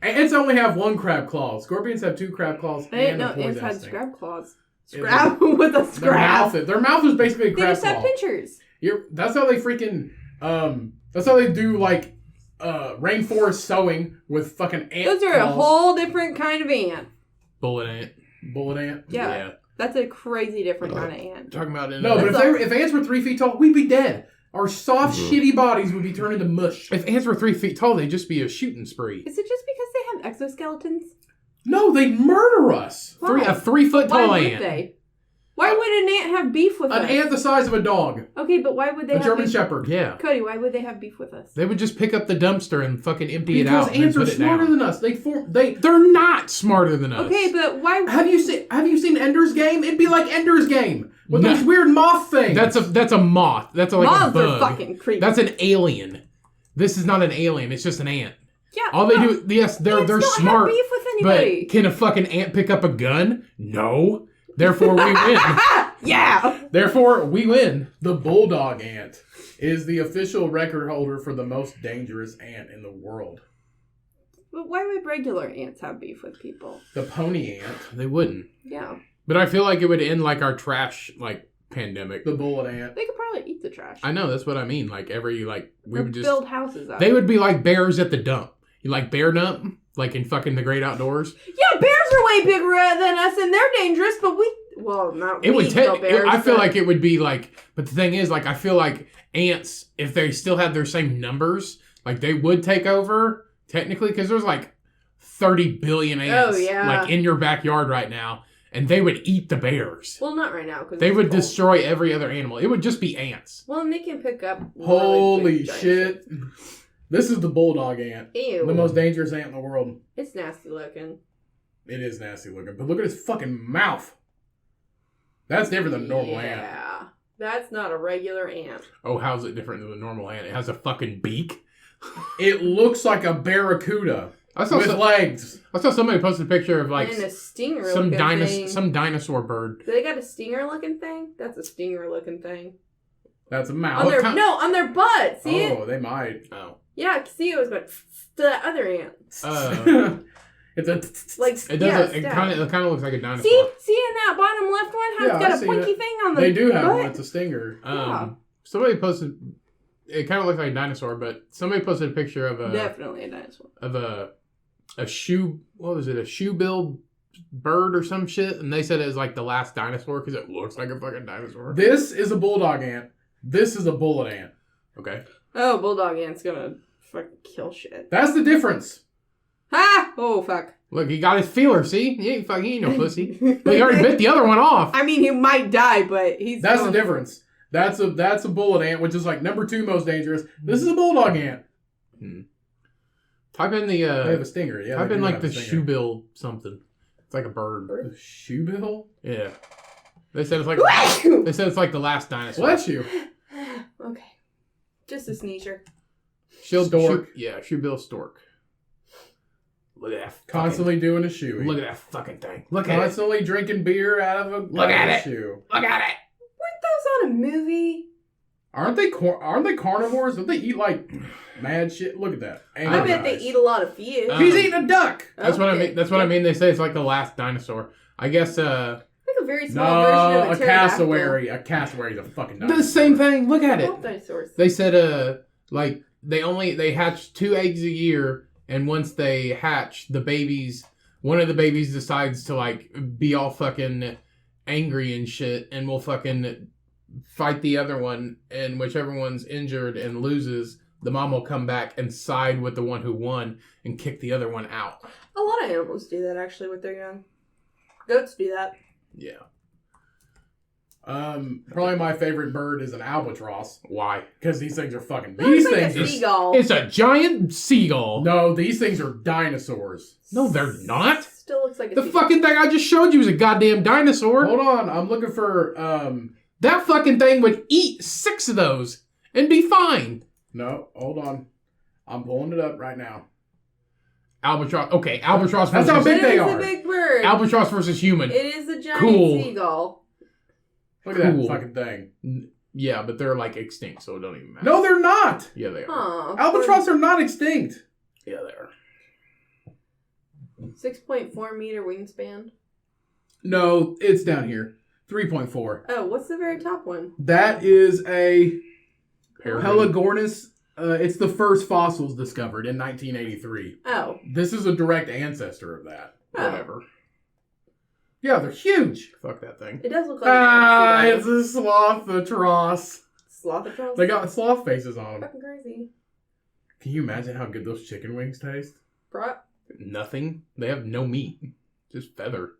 Ants only have 1 crab claw. Scorpions have 2 crab claws They and no, a poison ants had sting. scrab claws. Yeah, Scrab with a scrab. Their mouth is basically a They crab just have claw. pinchers. That's how they freaking that's how they do like rainforest sowing with fucking ant Those are a claws. whole different kind of ant. Bullet ant. Bullet ant? Yeah. That's a crazy different kind of ant. Talking about it. No, but if ants were 3 feet tall, we'd be dead. Our soft, shitty bodies would be turned into mush. If ants were 3 feet tall, they'd just be a shooting spree. Is it just because they have exoskeletons? No, they'd murder us. Why? A 3 foot tall Why ant. would they? Why would an ant have beef with us? An ant the size of a dog. Okay, but why would they A have German beef? Shepherd. Yeah. Cody, why would they have beef with us? They would just pick up the dumpster and fucking empty it out. Because ants and are put it smarter down. than us. They're not smarter than us. Okay, but why? Have you seen Ender's Game? It'd be like Ender's Game with No. those weird moth things. That's a moth. That's like Moths a bug. are fucking creepy. That's an alien. This is not an alien. It's just an ant. Yeah. All they do, yes, they're Ants don't smart. have beef with anybody. But can a fucking ant pick up a gun? No. Therefore, we win. Yeah. Therefore, we win. The Bulldog Ant is the official record holder for the most dangerous ant in the world. But why would regular ants have beef with people? The Pony Ant. They wouldn't. Yeah. But I feel like it would end like our trash pandemic. The Bullet Ant. They could probably eat the trash. I know, that's what I mean. Like we Or would just build houses out. they would be like bears at the dump. You like bear dump? Like in fucking the great outdoors? Yeah, bears are way bigger than us, and they're dangerous. But not It we would kill bears. I feel but- like it would be like, but the thing is, like, I feel like ants, if they still had their same numbers, like they would take over technically, because there's like 30 billion ants like in your backyard right now, and they would eat the bears. Well, not right now. They would destroy every other animal. It would just be ants. Well, and they can pick up. Holy really big, giant shit. This is the Bulldog Ant. Ew. The most dangerous ant in the world. It's nasty looking. It is nasty looking. But look at his fucking mouth. That's different than a normal ant. Yeah. That's not a regular ant. Oh, how's it different than a normal ant? It has a fucking beak. It looks like a barracuda I saw with legs. somebody posted a picture of like And a stinger some looking thing. some dinosaur bird. Do they got a stinger looking thing? That's a stinger looking thing. That's a On mouth. their on their butt. See it? Oh, they might. Oh. Yeah, see it was going to the other ant. It's a... Like It does. yeah, It stab. kind of looks like a dinosaur. See in that bottom left one how Yeah, it's I got a see pointy it. thing on the They do have butt? one. It's a stinger. Yeah. Somebody posted. It kind of looks like a dinosaur, but somebody posted a picture of Definitely a dinosaur. a shoe. What was it? A shoe-billed bird or some shit, and they said it was like the last dinosaur because it looks like a fucking dinosaur. This is a bulldog ant. This is a bullet ant. Okay. Oh, bulldog ant's gonna fucking kill shit. That's the difference. Ha! Oh fuck. Look, he got his feeler. See, he ain't no pussy. But he already bit the other one off. I mean, he might die, but he's. That's the going- difference. That's a bullet ant, which is like number 2 most dangerous. This is a bulldog ant. Type in They have a stinger. Yeah. type they in do like have the a stinger. shoe bill something. It's like a bird. The shoe bill? Yeah. They said it's like the last dinosaur. Bless you. Okay. Just a sneezer. Stork. Shoe bill stork. Look at that. Constantly doing a shoe. Look at that fucking thing. Look at it. Constantly drinking beer out of a Look at it. shoe. Look at it. Weren't those on a movie? Aren't they carnivores? Don't they eat like mad shit? Look at that. I bet they eat a lot of fish. He's eating a duck. That's what I mean. That's what I mean. They say it's like the last dinosaur. I guess like a very small No, version of a a pterodactyl. cassowary. A cassowary is a fucking dinosaur. the same thing. Look at it. Both dinosaurs. They said like they hatch 2 eggs a year, and once they hatch, one of the babies decides to like be all fucking angry and shit, and will fucking fight the other one, and whichever one's injured and loses, the mom will come back and side with the one who won and kick the other one out. A lot of animals do that actually with their young. Goats do that. Yeah. Probably my favorite bird is an albatross Why? because these things are fucking. That These looks like things a are. seagull. It's a giant seagull. No, these things are dinosaurs. No, they're not. Still looks like a The seagull. fucking thing I just showed you is a goddamn dinosaur. Hold on, I'm looking for. That fucking thing would eat 6 of those and be fine. No, hold on. I'm pulling it up right now. Albatross. Okay, albatross That's versus how big It they is are. a big bird. albatross versus human. It is a giant Cool. seagull. Look at Cool. that fucking thing. Yeah, but they're like extinct, so it don't even matter. No, they're not. Yeah, they are. Huh. Albatross are not extinct. Yeah, they are. 6.4 meter wingspan. No, it's down here. 3.4. Oh, what's the very top one? That is a Peregrine. Pelagornis. It's the first fossils discovered in 1983. Oh. This is a direct ancestor of that. Oh. Whatever. Yeah, they're huge. Fuck that thing. It does look like It's a sloth-a-tross. Sloth-a-tross? They got sloth faces on them. Fucking crazy. Can you imagine how good those chicken wings taste? Bro. Nothing. They have no meat. Just feather.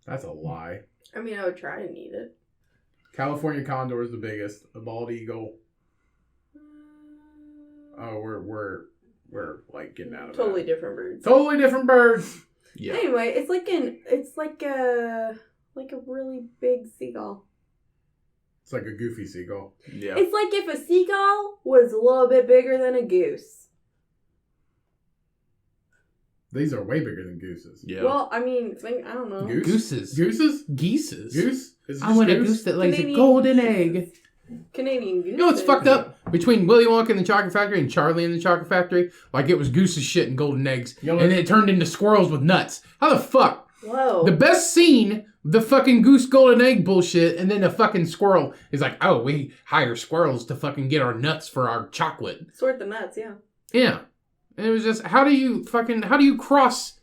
That's a lie. I mean, I would try and eat it. California condor is the biggest. A bald eagle. Oh, we're like getting out of Totally that. different birds. Totally different birds. Yeah. Anyway, it's like a really big seagull. It's like a goofy seagull. Yeah. It's like if a seagull was a little bit bigger than a goose. These are way bigger than gooses. Yeah. Well, I mean, I don't know. Gooses? Gooses. Geeses? Goose? Is it I just want a goose that lays a Canadian golden gooses. egg. Canadian goose. You know what's fucked up? Between Willy Wonka and the Chocolate Factory and Charlie and the Chocolate Factory, like it was goose's shit and golden eggs, You know and then it turned into squirrels with nuts. How the fuck? Whoa. The best scene, the fucking goose golden egg bullshit, and then the fucking squirrel is like, oh, we hire squirrels to fucking get our nuts for our chocolate. Sort the nuts, yeah. Yeah. And it was just, how do you cross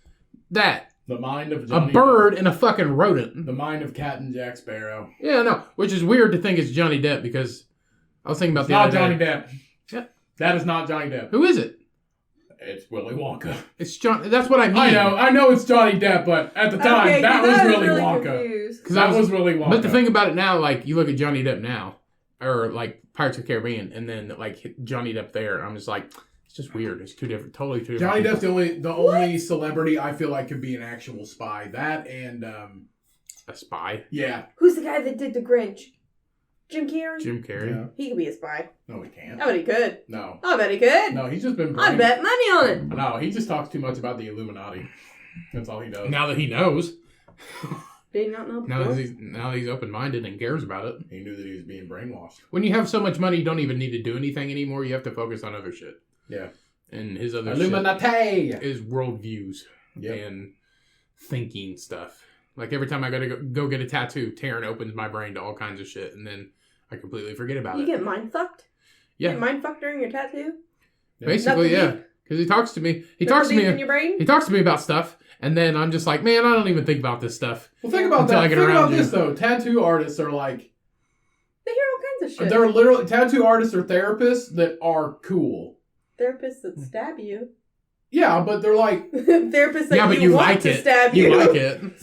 that? The mind of A Johnny bird and a fucking rodent. The mind of Captain Jack Sparrow. Yeah, no, which is weird to think it's Johnny Depp because I was thinking about It's the not other Johnny day. Depp. Yeah. That is not Johnny Depp. Who is it? It's Willy Wonka. It's John. That's what I mean. I know it's Johnny Depp, but at the time, Okay, that 'cause was I Willy really Wonka. confused. That was Willy Wonka. But the thing about it now, like you look at Johnny Depp now, or like Pirates of the Caribbean, and then like Johnny Depp there, I'm just like, it's just weird. It's totally two different. Johnny people. Depp's the only celebrity I feel like could be an actual spy. That and A spy. yeah. Who's the guy that did the Grinch? Jim Carrey? Jim Carrey. Yeah. He could be a spy. No, he can't. I bet he could. No. I bet he could. No, he's just been I bet money on it. No, he just talks too much about the Illuminati. That's all he does. Now that he knows, Did he not know now before? that he's open-minded and cares about it. He knew that he was being brainwashed. When you have so much money, you don't even need to do anything anymore. You have to focus on other shit. Yeah. And his other Illuminati! shit is worldviews Yep. and thinking stuff. Like every time I gotta go get a tattoo, Taryn opens my brain to all kinds of shit, and then I completely forget about You it. get mind fucked? Yeah. You get mind fucked during your tattoo? Basically, Nothing yeah. deep? Because he talks to me. He Nothing talks to deep me. in your brain? He talks to me about stuff, and then I'm just like, man, I don't even think about this stuff. Well, think about Until I that. get Think around about you. this, though. Tattoo artists are like... They hear all kinds of shit. They're literally... Tattoo artists are therapists that are cool. Therapists that stab you. Yeah, but they're like... Therapists that Yeah, but you want like to it. stab you. You like it.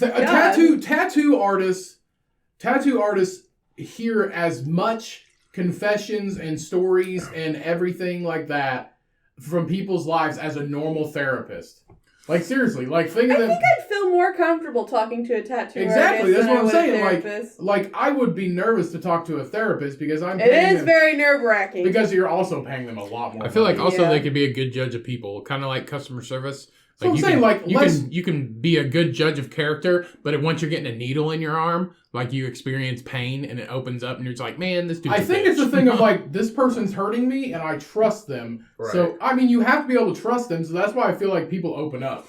Tattoo artists hear as much confessions and stories and everything like that from people's lives as a normal therapist. Like seriously, like think I of them. think I'd feel more comfortable talking to a tattoo Exactly, artist that's than what I I'm would saying. a therapist. Like I would be nervous to talk to a therapist because I'm It paying is them, very nerve-wracking. because you're also paying them a lot more. I feel like money. also Yeah. they could be a good judge of people, kind of like customer service. So I'm you saying, can, like, you can be a good judge of character, but once you're getting a needle in your arm, like you experience pain and it opens up, and you're just like, man, this dude's I a think bitch. it's a thing of like this person's hurting me and I trust them. Right. So I mean, you have to be able to trust them. So that's why I feel like people open up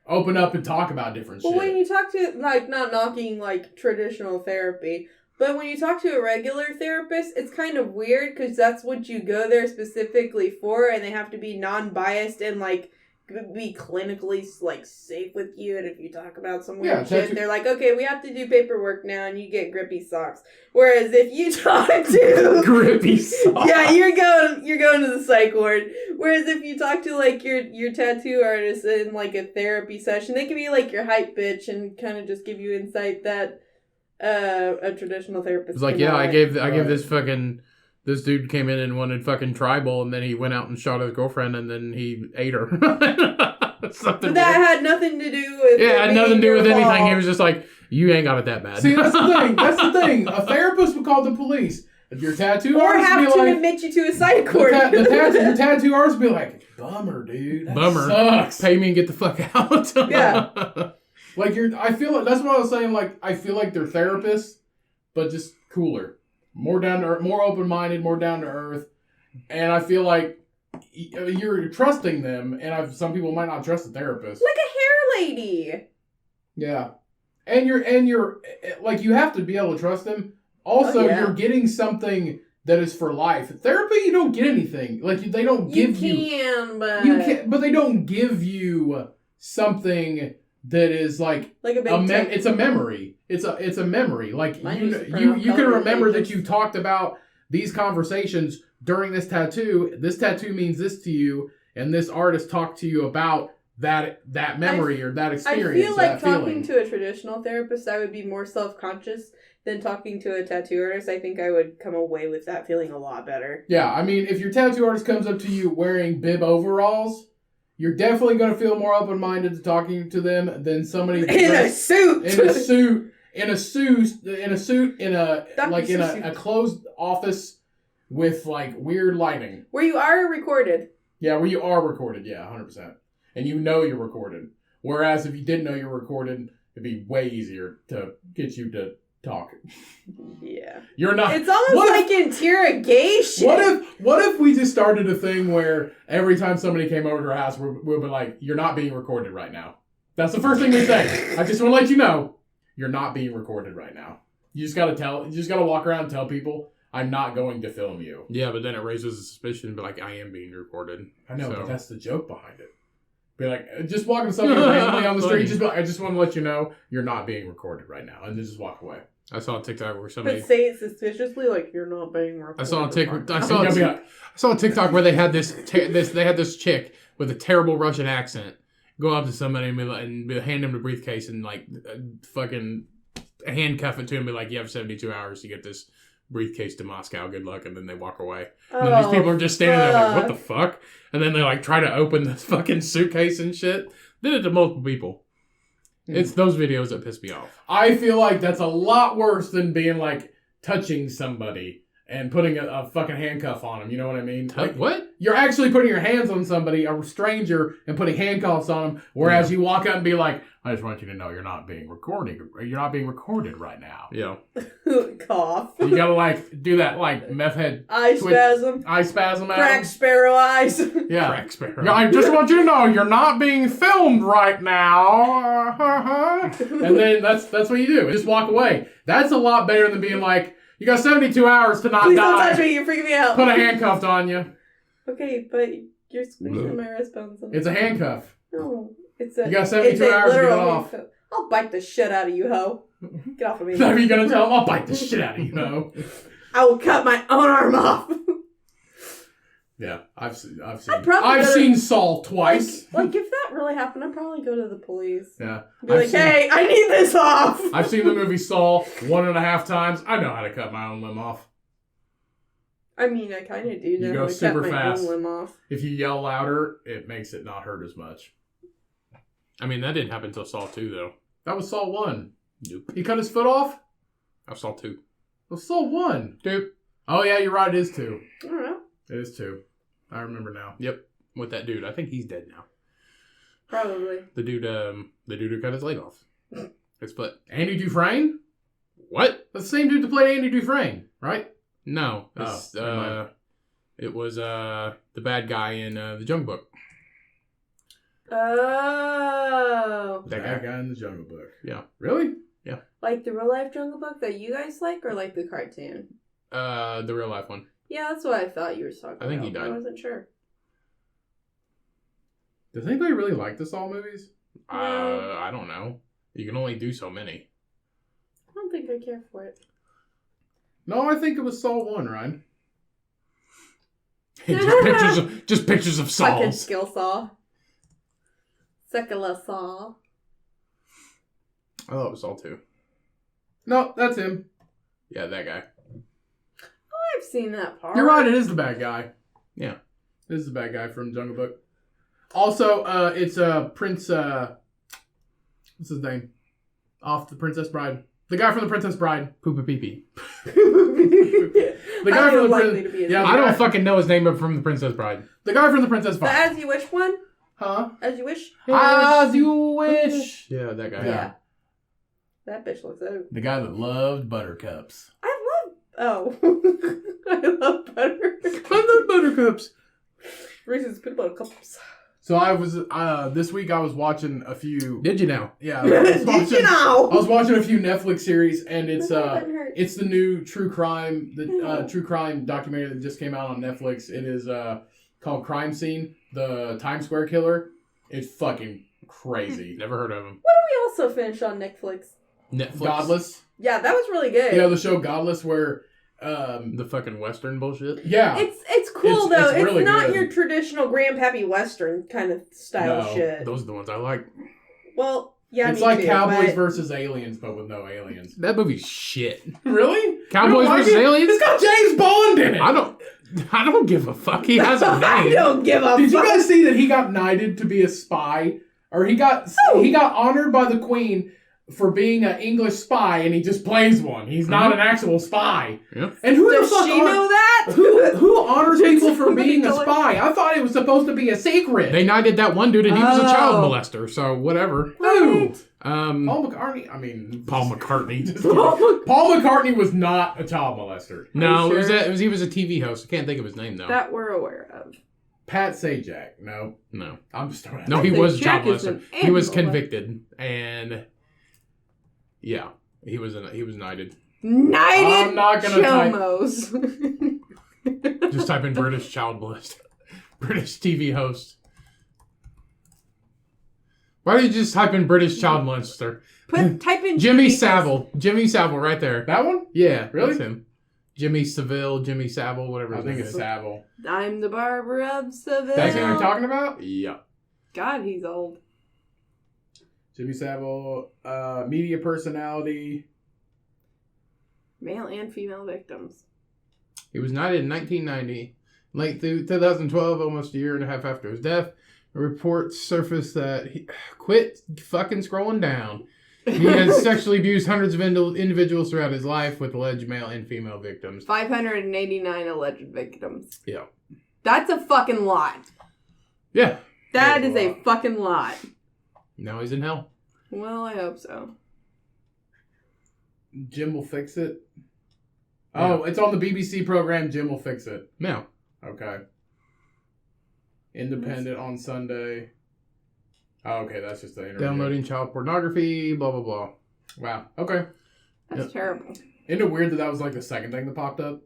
and talk about different Well, shit. when you talk to, like, not knocking, like, traditional therapy, but when you talk to a regular therapist, it's kind of weird because that's what you go there specifically for, and they have to be non-biased and, like, be clinically, like, safe with you, and if you talk about some weird shit, they're like, okay, we have to do paperwork now, and you get grippy socks. Whereas if you talk to... grippy socks. Yeah, you're going to the psych ward. Whereas if you talk to, like, your tattoo artist in, like, a therapy session, they can be, like, your hype bitch and kind of just give you insight that a traditional therapist It's like, yeah, I gave this fucking... This dude came in and wanted fucking tribal, and then he went out and shot his girlfriend, and then he ate her. But that had nothing to do with... Yeah, it had nothing to do with being your anything. fault. He was just like, you ain't got it that bad. See, that's the thing. That's the thing. A therapist would call the police. If your tattoo Or artist have would to be like, admit you to a psych ward. your tattoo artist would be like, bummer, dude. That Bummer. sucks. Pay me and get the fuck out. Yeah. Like I feel like that's what I was saying. Like I feel like they're therapists, but just cooler, more down to earth, more open minded, more down to earth. And I feel like you're trusting them, and some people might not trust a therapist. Like a hair lady. Yeah, and you're like you have to be able to trust them. Also, you're getting something that is for life. Therapy, you don't get anything. Like they don't give you. But You can, but they don't give you something that is like a big it's a memory. It's a memory. Like Mine used to print you off can coloring remember that pages. you talked about these conversations during this tattoo. This tattoo means this to you, and this artist talked to you about that memory or that experience. I feel like that talking feeling. to a traditional therapist, I would be more self-conscious than talking to a tattoo artist. I think I would come away with that feeling a lot better. Yeah, I mean, if your tattoo artist comes up to you wearing bib overalls, you're definitely going to feel more open-minded to talking to them than somebody In a suit! in a closed office with like weird lighting. Where you are recorded. Yeah, where you are recorded. Yeah, 100%. And you know you're recorded. Whereas if you didn't know you're recorded, it'd be way easier to get you to talk. Yeah. You're not. It's almost like interrogation. What if we just started a thing where every time somebody came over to our house, we'll be like, "You're not being recorded right now." That's the first thing we say. I just want to let you know, you're not being recorded right now. You just gotta walk around and tell people, I'm not going to film you. Yeah, but then it raises a suspicion, but like I am being recorded. I know, So- but that's the joke behind it. Be like, just walking to somebody randomly on the street, just be like, I just want to let you know, you're not being recorded right now, and then just walk away. I saw a TikTok where somebody. But say it suspiciously, like you're not being recorded. I saw a TikTok. I I saw a TikTok where they had this chick with a terrible Russian accent go up to somebody and hand him the briefcase and like fucking handcuff it to him and be like, you have 72 hours to get this briefcase to Moscow. Good luck. And then they walk away. And then these people are just standing there like, what the fuck? And then they like try to open this fucking suitcase and shit. Did it to multiple people. It's those videos that piss me off. I feel like that's a lot worse than being like touching somebody and putting a fucking handcuff on them. You know what I mean? Like, What? you're actually putting your hands on somebody, a stranger, and putting handcuffs on them. Whereas you walk up and be like, I just want you to know you're not being recorded. You're not being recorded right now. Yeah. Cough. You gotta like do that like meth head Eye spasm. eye spasm. at Crack him. sparrow eyes. Yeah. Crack sparrow. Yeah, I just want you to know you're not being filmed right now. And then that's what you do. Just walk away. That's a lot better than being like, you got 72 hours to not Please die. don't touch me, you're freaking me out. Put a handcuff on you. Okay, but you're squeezing my wristbands. It's a handcuff. No, it's a. You got 72 it's a hours to get literal off. handcuff. I'll bite the shit out of you, ho. Get off of me. Are you gonna tell him? I'll bite the shit out of you, know? I will cut my own arm off. Yeah, I've seen probably seen Saul twice. Like if that really happened, I'd probably go to the police. Yeah, Be like, hey, I need this off. I've seen the movie Saul 1.5 times. I know how to cut my own limb off. I mean, I kind of do know You go how to super cut my fast. own limb off. If you yell louder, it makes it not hurt as much. I mean, that didn't happen until Saw 2, though. That was Saul 1. Nope. He cut his foot off? That was Saw 2. It was Saul 1. Dude. Oh, yeah, you're right. It is 2. I don't know. It is 2. I remember now. Yep. With that dude. I think he's dead now. Probably. The dude who cut his leg off. His foot. Andy Dufresne? What? That's the same dude that played Andy Dufresne, right? No. Oh, never mind. It was the bad guy in the Jungle Book. Oh. That guy in the Jungle Book. Yeah. Really? Like the real life Jungle Book that you guys like, or like the cartoon? The real life one. Yeah, that's what I thought you were talking about. I think he but died. I wasn't sure. Does anybody really like the Saul movies? No. I don't know. You can only do so many. I don't think I care for it. No, I think it was Saul 1, Ryan. just pictures of Fucking Sauls. skill saw. Sekala saw. I thought it was Saul 2. No, that's him. Yeah, that guy. I've seen that part. You're right, it is the bad guy. Yeah. This is the bad guy from Jungle Book. Also, it's Prince, what's his name? Off the Princess Bride. The guy from the Princess Bride. Poopa Pee Pee. The guy from the likely to be his Yeah, name. I don't fucking know his name from the Princess Bride. The guy from the Princess The Bride. As You Wish one? Huh? As You Wish? As you wish. Yeah, that guy. Yeah. That bitch looks out. The guy that loved buttercups. I love butter. I love buttercups. Reese's peanut butter cups. So I was this week I was watching a few. Did you now? Yeah, I Did you know? was watching a few Netflix series, and it's Hurt. it's the new true crime true crime documentary that just came out on Netflix. It is called Crime Scene: The Times Square Killer. It's fucking crazy. Never heard of him. What do we also finish on Netflix? Netflix. Godless. Yeah, that was really good. You know the show Godless where... the fucking Western bullshit? Yeah. It's cool, though. It's really not good. your traditional Grandpappy Western kind of style No, shit. Those are the ones I like. Well, yeah, it's me like too, Cowboys but- versus Aliens, but with no aliens. That movie's shit. Really? Cowboys You don't like versus it? Aliens? It's got James Bond in it. I don't give a fuck. He has a name. I don't give a Did you fuck. guys see that he got knighted to be a spy? Or he got honored by the Queen for being an English spy, and he just plays one. He's not an actual spy. Yep. And who Does the fuck she know that? Who honors people for Somebody being a tell her. spy? I thought it was supposed to be a secret. They knighted that one dude and he was a Oh. child molester, so whatever. Who? Paul Paul McCartney. I mean, McCartney. just kidding. Paul McCartney was not a child molester. No, Are you it was sure? he was a TV host. I can't think of his name though. That we're aware of. Pat Sajak. No, No. I'm just throwing. No, out he think was a child Jack is molester. an He was animal. convicted and yeah, he was knighted. Knighted I'm not gonna type- Chomos. Just type in British child molester. British TV host. Why don't you just type in British child molester? Type in Jimmy TV Savile. Jimmy Savile right there. That one? Yeah, Really? that's him. Jimmy Seville, Jimmy Savile, whatever I his think name it's is. Savile. I'm the barber of Seville. That's what you're talking about? Yeah. God, he's old. Jimmy Savile, media personality. Male and female victims. He was knighted in 1990. Late through 2012, almost a year and a half after his death, reports surfaced that he quit fucking scrolling down. He has sexually abused hundreds of individuals throughout his life with alleged male and female victims. 589 alleged victims. Yeah. That's a fucking lot. Yeah. That That's is a a lot. fucking lot. Now he's in hell. Well, I hope so. Jim will fix it. Yeah. Oh, it's on the BBC program. Jim will fix it. Now. Okay. Independent on Sunday. Oh, okay, that's just the interview. Downloading child pornography, blah, blah, blah. Wow. Okay. That's Yep. terrible. Isn't it weird that was like the second thing that popped up?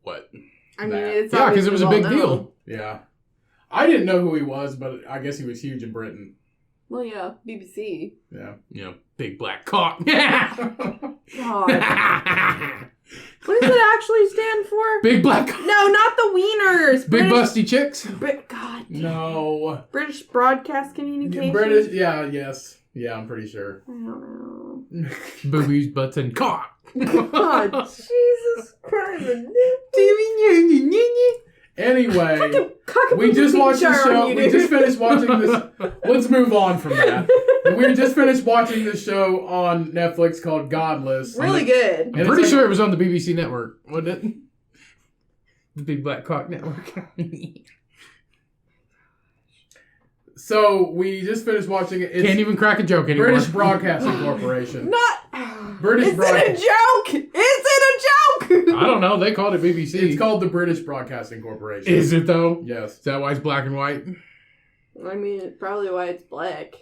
What? I mean, That. it's Yeah, because it was a big obviously well deal. Yeah. I didn't know who he was, but I guess he was huge in Britain. Well, yeah, BBC. Yeah. You know, big black cock. God. What does it actually stand for? Big black cock. No, not the wieners. Big busty chicks. God. No. British Broadcast Communication. British, yeah, yes. Yeah, I'm pretty sure. I don't know. Boobies, butts, and cock. God, Jesus Christ. Anyway, we just watched the show. We just finished watching this. Let's move on from that. We just finished watching this show on Netflix called Godless. Really good. And I'm it's pretty like- sure it was on the BBC network, wasn't it? The Big Black Cock Network. So we just finished watching it. It's Can't even crack a joke anymore. British Broadcasting Corporation. Not. British Is it a joke? Is it a joke? I don't know. They called it BBC. It's called the British Broadcasting Corporation. Is it though? Yes. Is that why it's black and white? I mean, it's probably why it's black.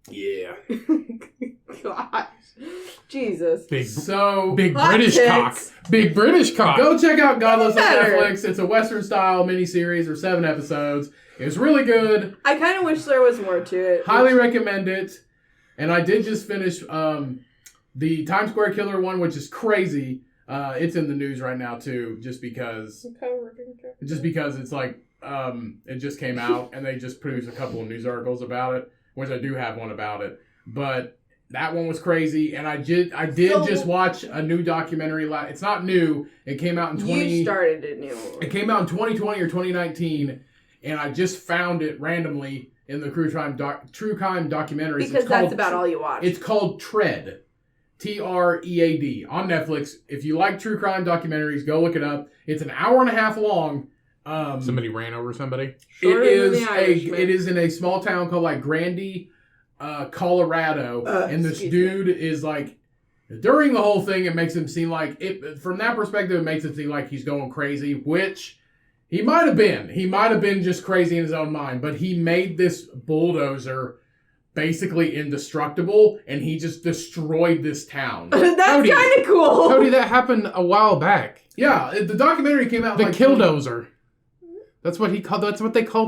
Yeah. Gosh. Jesus. Big So big Hot British tits. cock. Big British cock. go check out Godless on Better. Netflix. It's a Western style miniseries or 7 episodes. It's really good. I kind of wish there was more to it. Highly recommend it. And I did just finish the Times Square Killer one, which is crazy. It's in the news right now too, just because it's like it just came out and they just produced a couple of news articles about it, which I do have one about it. But that one was crazy, and I did So- just watch a new documentary. It's not new. It came out in You started a new one. It came out in 2020 or 2019, and I just found it randomly in the true crime documentaries. Because that's about all you watch. It's called Tread. Tread on Netflix. If you like true crime documentaries, go look it up. It's an hour and a half long. Somebody ran over somebody. Shorter It than the Irishman. is in a small town called like Grandy, Colorado, and this excuse dude is like, during the whole thing, it makes him seem like it. From that perspective, it makes it seem like he's going crazy, which he might have been. He might have been just crazy in his own mind, but he made this bulldozer basically indestructible, and he just destroyed this town. That's Cody. kind of cool. Cody, that happened a while back. Yeah, the documentary came out The like Killdozer. That's what they called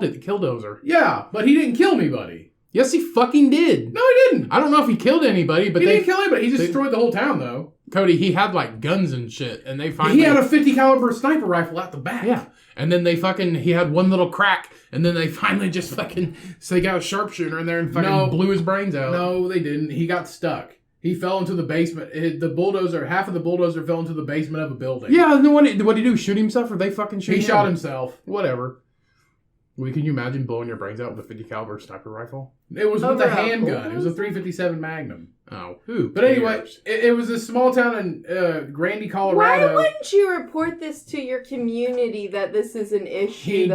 it, the killdozer. Yeah, but he didn't kill anybody. Yes, he fucking did. No, he didn't. I don't know if he killed anybody, but He didn't kill anybody. He just destroyed the whole town, though. Cody, he had like guns and shit, and they finally... He had a 50 caliber sniper rifle out the back. Yeah. And then he had one little crack, and then they finally just fucking... So they got a sharpshooter in there and fucking blew his brains out. No, they didn't. He got stuck. He fell into the basement. Half of the bulldozer fell into the basement of a building. Yeah, and then what did he do? Shoot himself, or they fucking shoot him? He shot himself. Whatever. Well, can you imagine blowing your brains out with a 50 caliber sniper rifle? It was with a handgun. It was a .357 Magnum. Oh. But anyway, it was a small town in Grandy, Colorado. Why wouldn't you report this to your community that this is an issue?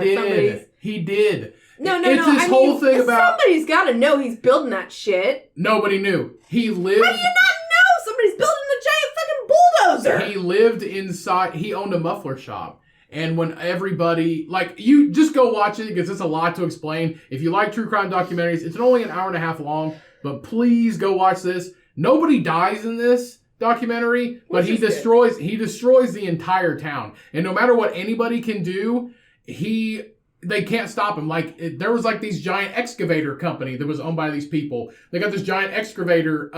He did. No. It's this whole thing about... Somebody's got to know he's building that shit. Nobody knew. He lived... How do you not know somebody's building a giant fucking bulldozer? He lived inside... He owned a muffler shop. And when everybody... Like, you just go watch it because it's a lot to explain. If you like true crime documentaries, it's only an hour and a half long. But please go watch this. Nobody dies in this documentary, but he destroys the entire town. And no matter what anybody can do, they can't stop him. Like, there was like these giant excavator company that was owned by these people. They got this giant excavator,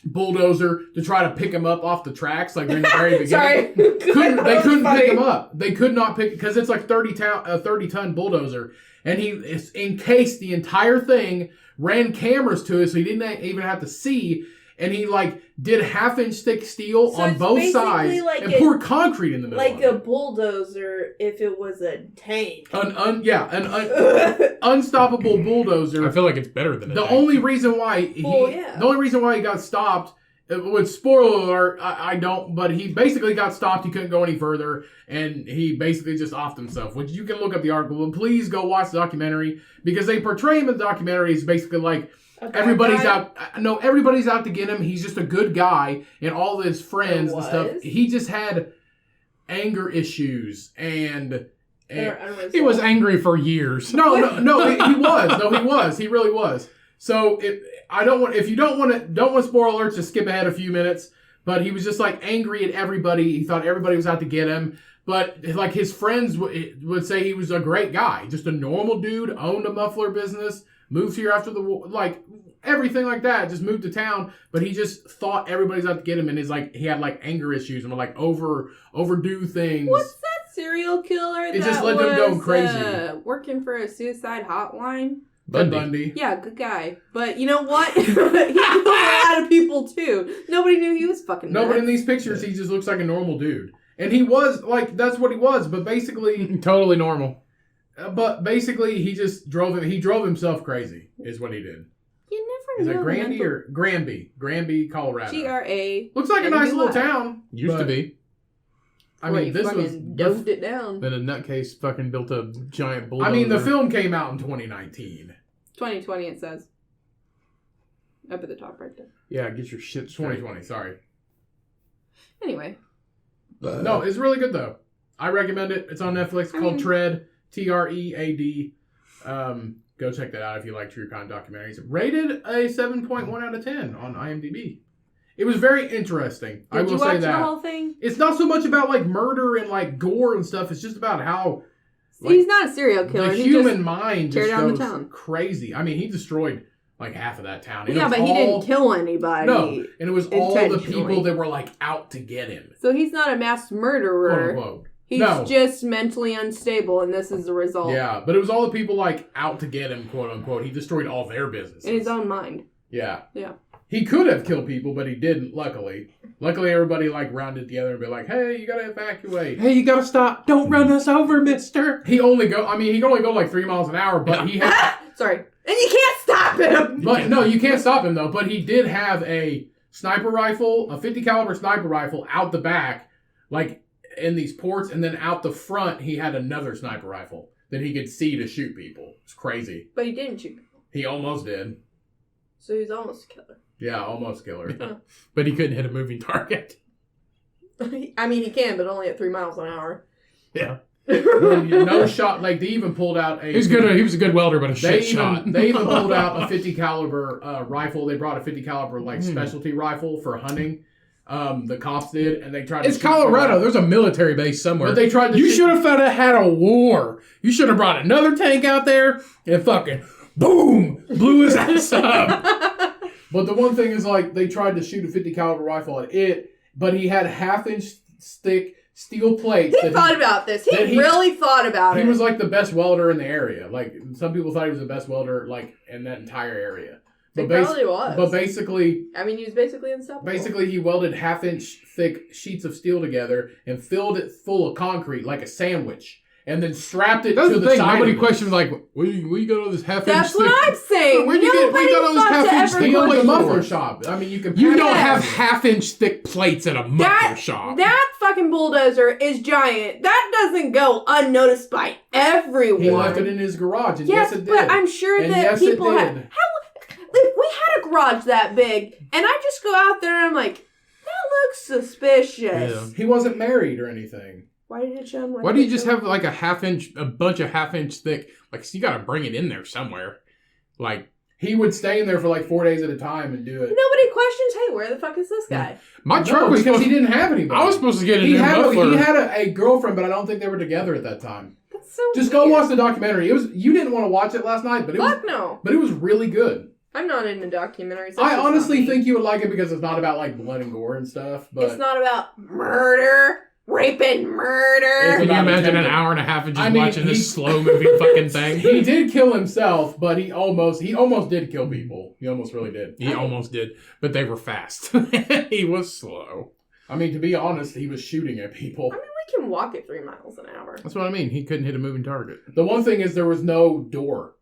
bulldozer to try to pick him up off the tracks, like during the very beginning. Sorry. They couldn't pick him up. They could not pick, because it's like 30-ton bulldozer. And he encased the entire thing, ran cameras to it so he didn't even have to see. And he did half-inch thick steel on both sides and poured concrete in the middle. Like a bulldozer if it was a tank. An unstoppable bulldozer. I feel like it's better than the only reason why he got stopped. With spoiler alert, I don't, but he basically got stopped. He couldn't go any further, and he basically just offed himself. Which you can look up the article, but please go watch the documentary because they portray him in the documentary as basically like. Everybody's out to get him. He's just a good guy, and all of his friends and stuff. He just had anger issues, and he was angry for years. No, he was. No, he was. He really was. So if you don't want to spoil alerts, just skip ahead a few minutes. But he was just angry at everybody. He thought everybody was out to get him. But his friends would say he was a great guy, just a normal dude, owned a muffler business. Moved here after the war, everything like that. Just moved to town, but he just thought everybody's out to get him, and he had anger issues and would overdo things. What's that serial killer? It just led to him going crazy. Working for a suicide hotline. Bundy. Yeah, good guy. But you know what? He killed a lot of people too. Nobody knew he was fucking nuts. No, but in these pictures, he just looks like a normal dude, and he was that's what he was. But basically, totally normal. But basically, he drove himself crazy, is what he did. You never know. Is it Granby or Granby, Colorado? GRA. Looks like a nice little town. Used to be. I mean, this was doved it down. Then a nutcase fucking built a giant bulldozer. I mean, the film came out in 2019. 2020, it says. Up at the top right there. Yeah, get your shit straight. 2020, sorry. Anyway. No, it's really good, though. I recommend it. It's on Netflix. It's called Tread. Tread. Go check that out if you like true crime documentaries. Rated a 7.1 out of 10 on IMDb. It was very interesting. I will say that. Did you watch the whole thing? It's not so much about murder and gore and stuff. It's just about how he's not a serial killer. The human mind just down goes the town. Crazy. I mean, he destroyed half of that town. Yeah, but he didn't kill anybody. No, and it was all the people that were out to get him. So he's not a mass murderer. Quote unquote. He's just mentally unstable, and this is the result. Yeah, but it was all the people out to get him, quote unquote. He destroyed all their businesses. In his own mind. Yeah. Yeah. He could have killed people, but he didn't, luckily. Luckily, everybody rounded together and be like, hey, you gotta evacuate. Hey, you gotta stop. Don't run us over, mister. He can only go 3 miles an hour, but he had... Sorry. And you can't stop him! But, no, you can't stop him, though. But he did have a sniper rifle, a 50 caliber sniper rifle out the back, in these ports, and then out the front, he had another sniper rifle that he could see to shoot people. It's crazy. But he didn't shoot people. He almost did. So he's almost a killer. Yeah, almost killer. But he couldn't hit a moving target. I mean, he can, but only at 3 miles an hour. Yeah. No shot. They even pulled out a... He was a good welder, but shot. They even pulled out a 50 caliber rifle. They brought a 50 caliber specialty rifle for hunting. The cops did, and they tried to It's shoot Colorado. the There's a military base somewhere. But they tried to You shoot- should have had a war. You should have brought another tank out there and fucking boom, blew his ass up. But the one thing is, like, they tried to shoot a 50 caliber rifle at it, but he had 1/2-inch thick steel plates. He thought about this. He really thought about it. He was like the best welder in the area. Like, some people thought he was the best welder, like, in that entire area. He probably was. But basically, I mean, he was basically unstoppable. Basically, he welded 1/2-inch thick sheets of steel together and filled it full of concrete like a sandwich, and then strapped it That's to the the thing. side. Nobody of it. questioned like, where you got all this 1/2-inch That's thick? what I'm saying. Where'd you get all this 1/2-inch thick? He owns a Plates muffler for? shop. I mean, you can. You pack don't it. have 1/2-inch thick plates at a muffler shop. That fucking bulldozer is giant. That doesn't go unnoticed by everyone. He left it in his garage, and Yes, yes, it did. but I'm sure And that yes, it people have. did. If we had a garage that big, and I just go out there and I'm like, that looks suspicious. Yeah. He wasn't married or anything. Why did it show him? Why do you just have like a bunch of 1/2-inch thick? Like, so you got to bring it in there somewhere. Like, He would stay in there for like 4 days at a time and do it. Nobody questions, hey, where the fuck is this guy? my No, truck was because supposed he didn't have anybody. I was supposed to get a He new had muffler. a girlfriend, but I don't think they were together at that time. That's so Just weird. go watch the documentary. You didn't want to watch it last night, but Fuck no. it was really good. I'm not into documentaries. That's I just honestly not me. think you would like it because it's not about like blood and gore and stuff. But It's not about murder, rape and murder. It's Can you about imagine an attempted- hour and a half of just I mean, watching he- this slow moving fucking thing? he did kill himself, but he almost did kill people. He almost really did. He almost did, but they were fast. He was slow. I mean, to be honest, he was shooting at people. I mean, we can walk at 3 miles an hour. That's what I mean. He couldn't hit a moving target. The one thing is there was no door.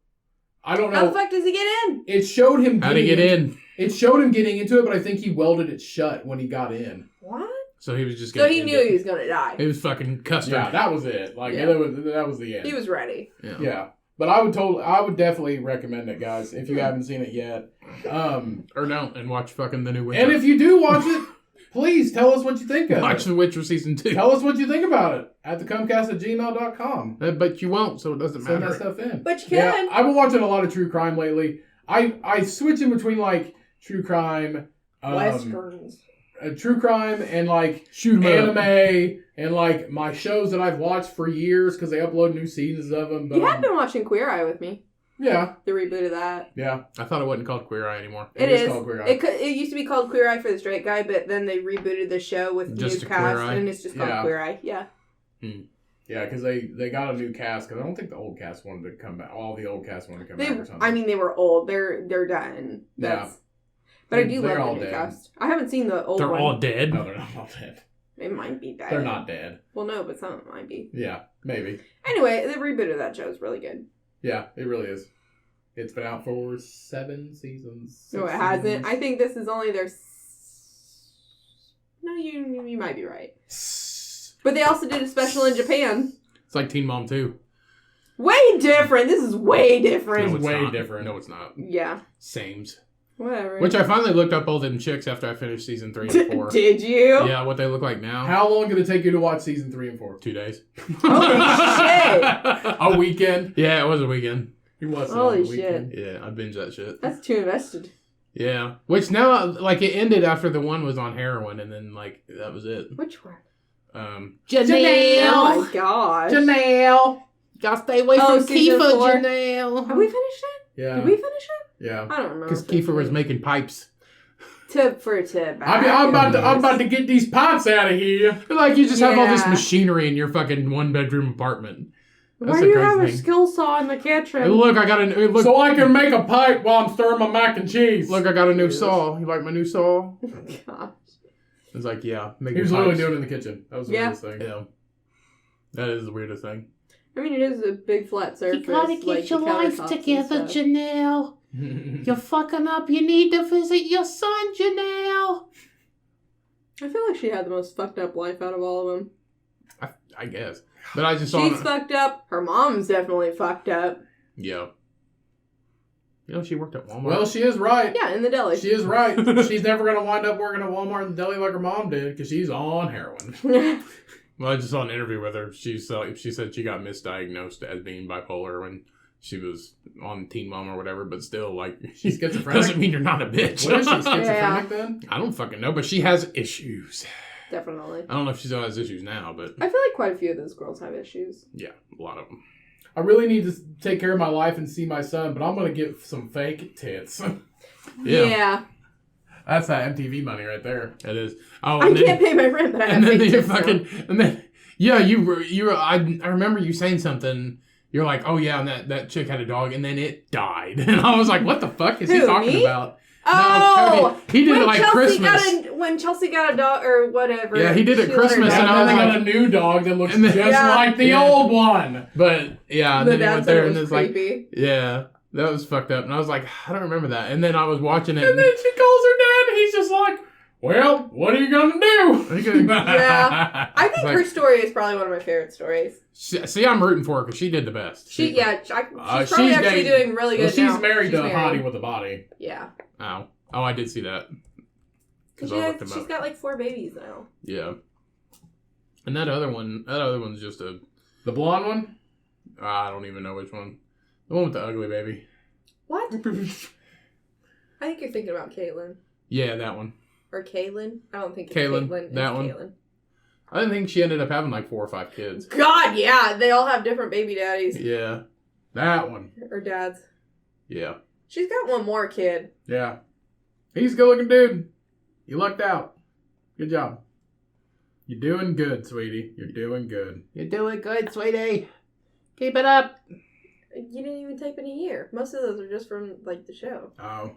I don't How the know. fuck does he get in? It showed him How'd he get in? It showed him getting into it, but I think he welded it shut when he got in. What? So he was just So getting he knew he was gonna die. It was fucking custard. Yeah, that was it. Like Yeah. that was the end. He was ready. Yeah. But I would definitely recommend it, guys, if you haven't seen it yet. Or no, and watch fucking the new Witcher. And if you do watch it, please tell us what you think of watch it. The Witcher season 2. Tell us what you think about it at thecummcast@gmail.com. But you won't, so it doesn't Send that matter. stuff in. But you Yeah, can. I've been watching a lot of true crime lately. I switch in between like true crime, Westerns. true crime, and like Shoot 'em up. anime, and like my shows that I've watched for years because they upload new seasons of them. But You have been watching Queer Eye with me. yeah, The reboot of that. yeah. I thought it wasn't called Queer Eye anymore. It is called Queer Eye. It used to be called Queer Eye for the straight guy, but then they rebooted the show with Just new a Queer cast, Eye? and it's just called Yeah. Queer Eye. Yeah. Yeah, because they got a new cast. Because I don't think the old cast wanted to come back. All the old cast wanted to come back or something. I mean, they were old. They're done. That's, But I do They're love all the new dead. cast. I haven't seen the old They're one. all dead. No, they're not all dead. It might be dead. They're not dead. Well, no, but some of them might be. Yeah, maybe. Anyway, the reboot of that show is really good. Yeah, it really is. It's been out for 7 seasons. No, it 6 hasn't. seasons. I think this is only their. No, you might be right. But they also did a special in Japan. It's like Teen Mom 2. Way different. This is way different. No, it's way not. different. No, it's not. Yeah. Sames. Whatever. Which I finally looked up all them chicks after I finished season 3 and 4. Did you? Yeah, what they look like now. How long did it take you to watch season 3 and 4? 2 days. Holy shit. A weekend. Yeah, it was a weekend. He was. Holy a weekend. Yeah, I binged that shit. That's too invested. Yeah. Which now, like, it ended after the one was on heroin, and then, like, that was it. Which one? Janelle! Oh my gosh. Janelle. Y'all stay away Oh, from season Kiefer, 4? Janelle. Have we finished it? Yeah. Did we finish it? Yeah. I don't remember. Because Kiefer was making pipes. Tip. I'm about to get these pots out of here. Like, you just have all this Yeah. machinery in your fucking one-bedroom apartment. That's Why the do you crazy have a thing. skill saw in the kitchen? Hey, look, I got a look. So I can make a pipe while I'm stirring my mac and cheese. Look, I got a new saw. You like my new saw? Gosh. It's like, yeah, he making was literally pipes. doing it in the kitchen. That was the Yeah. weirdest thing. Yeah, that is the weirdest thing. I mean, it is a big flat surface. You gotta get like your the life countertops and together, stuff. Janelle. You're fucking up. You need to visit your son, Janelle. I feel like she had the most fucked up life out of all of them. I guess, but I just saw. She's fucked up. Her mom's definitely fucked up. Yeah. You know, she worked at Walmart. Well, she is right. Yeah, in the deli. She is right. She's never going to wind up working at Walmart and deli like her mom did because she's on heroin. Well, I just saw an interview with her. She said she got misdiagnosed as being bipolar when she was on Teen Mom or whatever, but still, like, She's schizophrenic? doesn't mean you're not a bitch. What is she, schizophrenic Yeah. then? I don't fucking know, but she has issues. Definitely. I don't know if she still has issues now, but I feel like quite a few of those girls have issues. yeah, a lot of them. I really need to take care of my life and see my son, but I'm going to get some fake tits. Yeah. That's that MTV money right there. It is. Oh, I can't pay my rent, but I have and then fake you tits now. fucking, and then, yeah, you were, I remember you saying something. You're like, oh yeah, and that chick had a dog, and then it died. And I was like, what the fuck is he Who, talking me? about? Oh! No, Cody, he did it like Christmas. When Chelsea got a dog, or whatever. Yeah, he did it she let her Christmas, dog and I was And then die. they got a new dog that looks And then- just Yeah. like the Yeah. old one. But yeah, and The then he dad went said there, it and was it's like, creepy. yeah, that was fucked up. And I was like, I don't remember that. And then I was watching it. And then she calls her dad, and he's just like, well, what are you going to do? Yeah. I think Like- her story is probably one of my favorite stories. See, I'm rooting for her because she did the best. She's probably she's actually dating- doing really Well, good she's now. married to a hottie with a body. Yeah. Oh, I did see that. Because I looked him She's up. got like 4 babies now. Yeah. And that other one's just a. The blonde one? I don't even know which one. The one with the ugly baby. What? I think you're thinking about Caitlyn. Yeah, that one. Or Kaylin. I don't think it's Kaylin, Caitlyn. It's that one. Caitlyn. I didn't think she ended up having like 4 or 5 kids. God, yeah. They all have different baby daddies. Yeah. That one. Or dads. Yeah. She's got one more kid. Yeah. He's a good-looking dude. You lucked out. Good job. You're doing good, sweetie. You're doing good. You're doing good, sweetie. Keep it up. You didn't even type in a year. Most of those are just from, like, the show. Oh.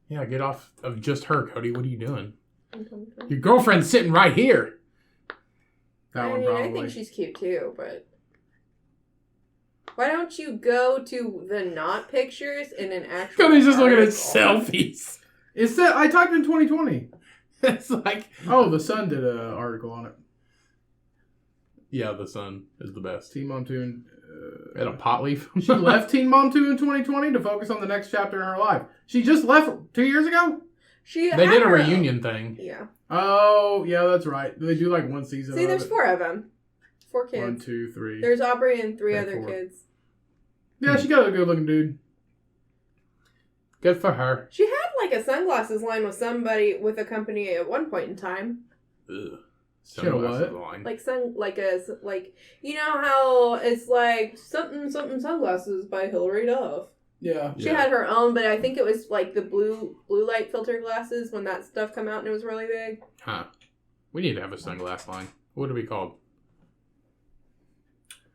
Yeah, get off of just her, Cody. What are you doing? Your girlfriend's sitting right here. That one I probably. think she's cute, too, but... Why don't you go to the not pictures in an actual Cody's just looking at article? selfies. It's that I typed in 2020. It's like, Oh, the Sun did an article on it. yeah, the sun is the best. Teen Mom 2 and... At a pot leaf. She left Teen Mom 2 in 2020 to focus on the next chapter in her life. She just left 2 years ago? She They had did a her- reunion thing. Yeah. Oh, yeah, that's right. They do like one season See, of there's it. 4 of them. 4 kids. 1, 2, 3. There's Aubrey and 3 Yeah, other 4. kids. Yeah, she got a good-looking dude. Good for her. She had like a sunglasses line with somebody with a company at one point in time. Ugh. She had a Sunglasses what? line. Like you know how it's like something sunglasses by Hilary Duff. Yeah. She Yeah. had her own, but I think it was like the blue light filter glasses when that stuff come out and it was really big. Huh. We need to have a sunglass line. What are we called?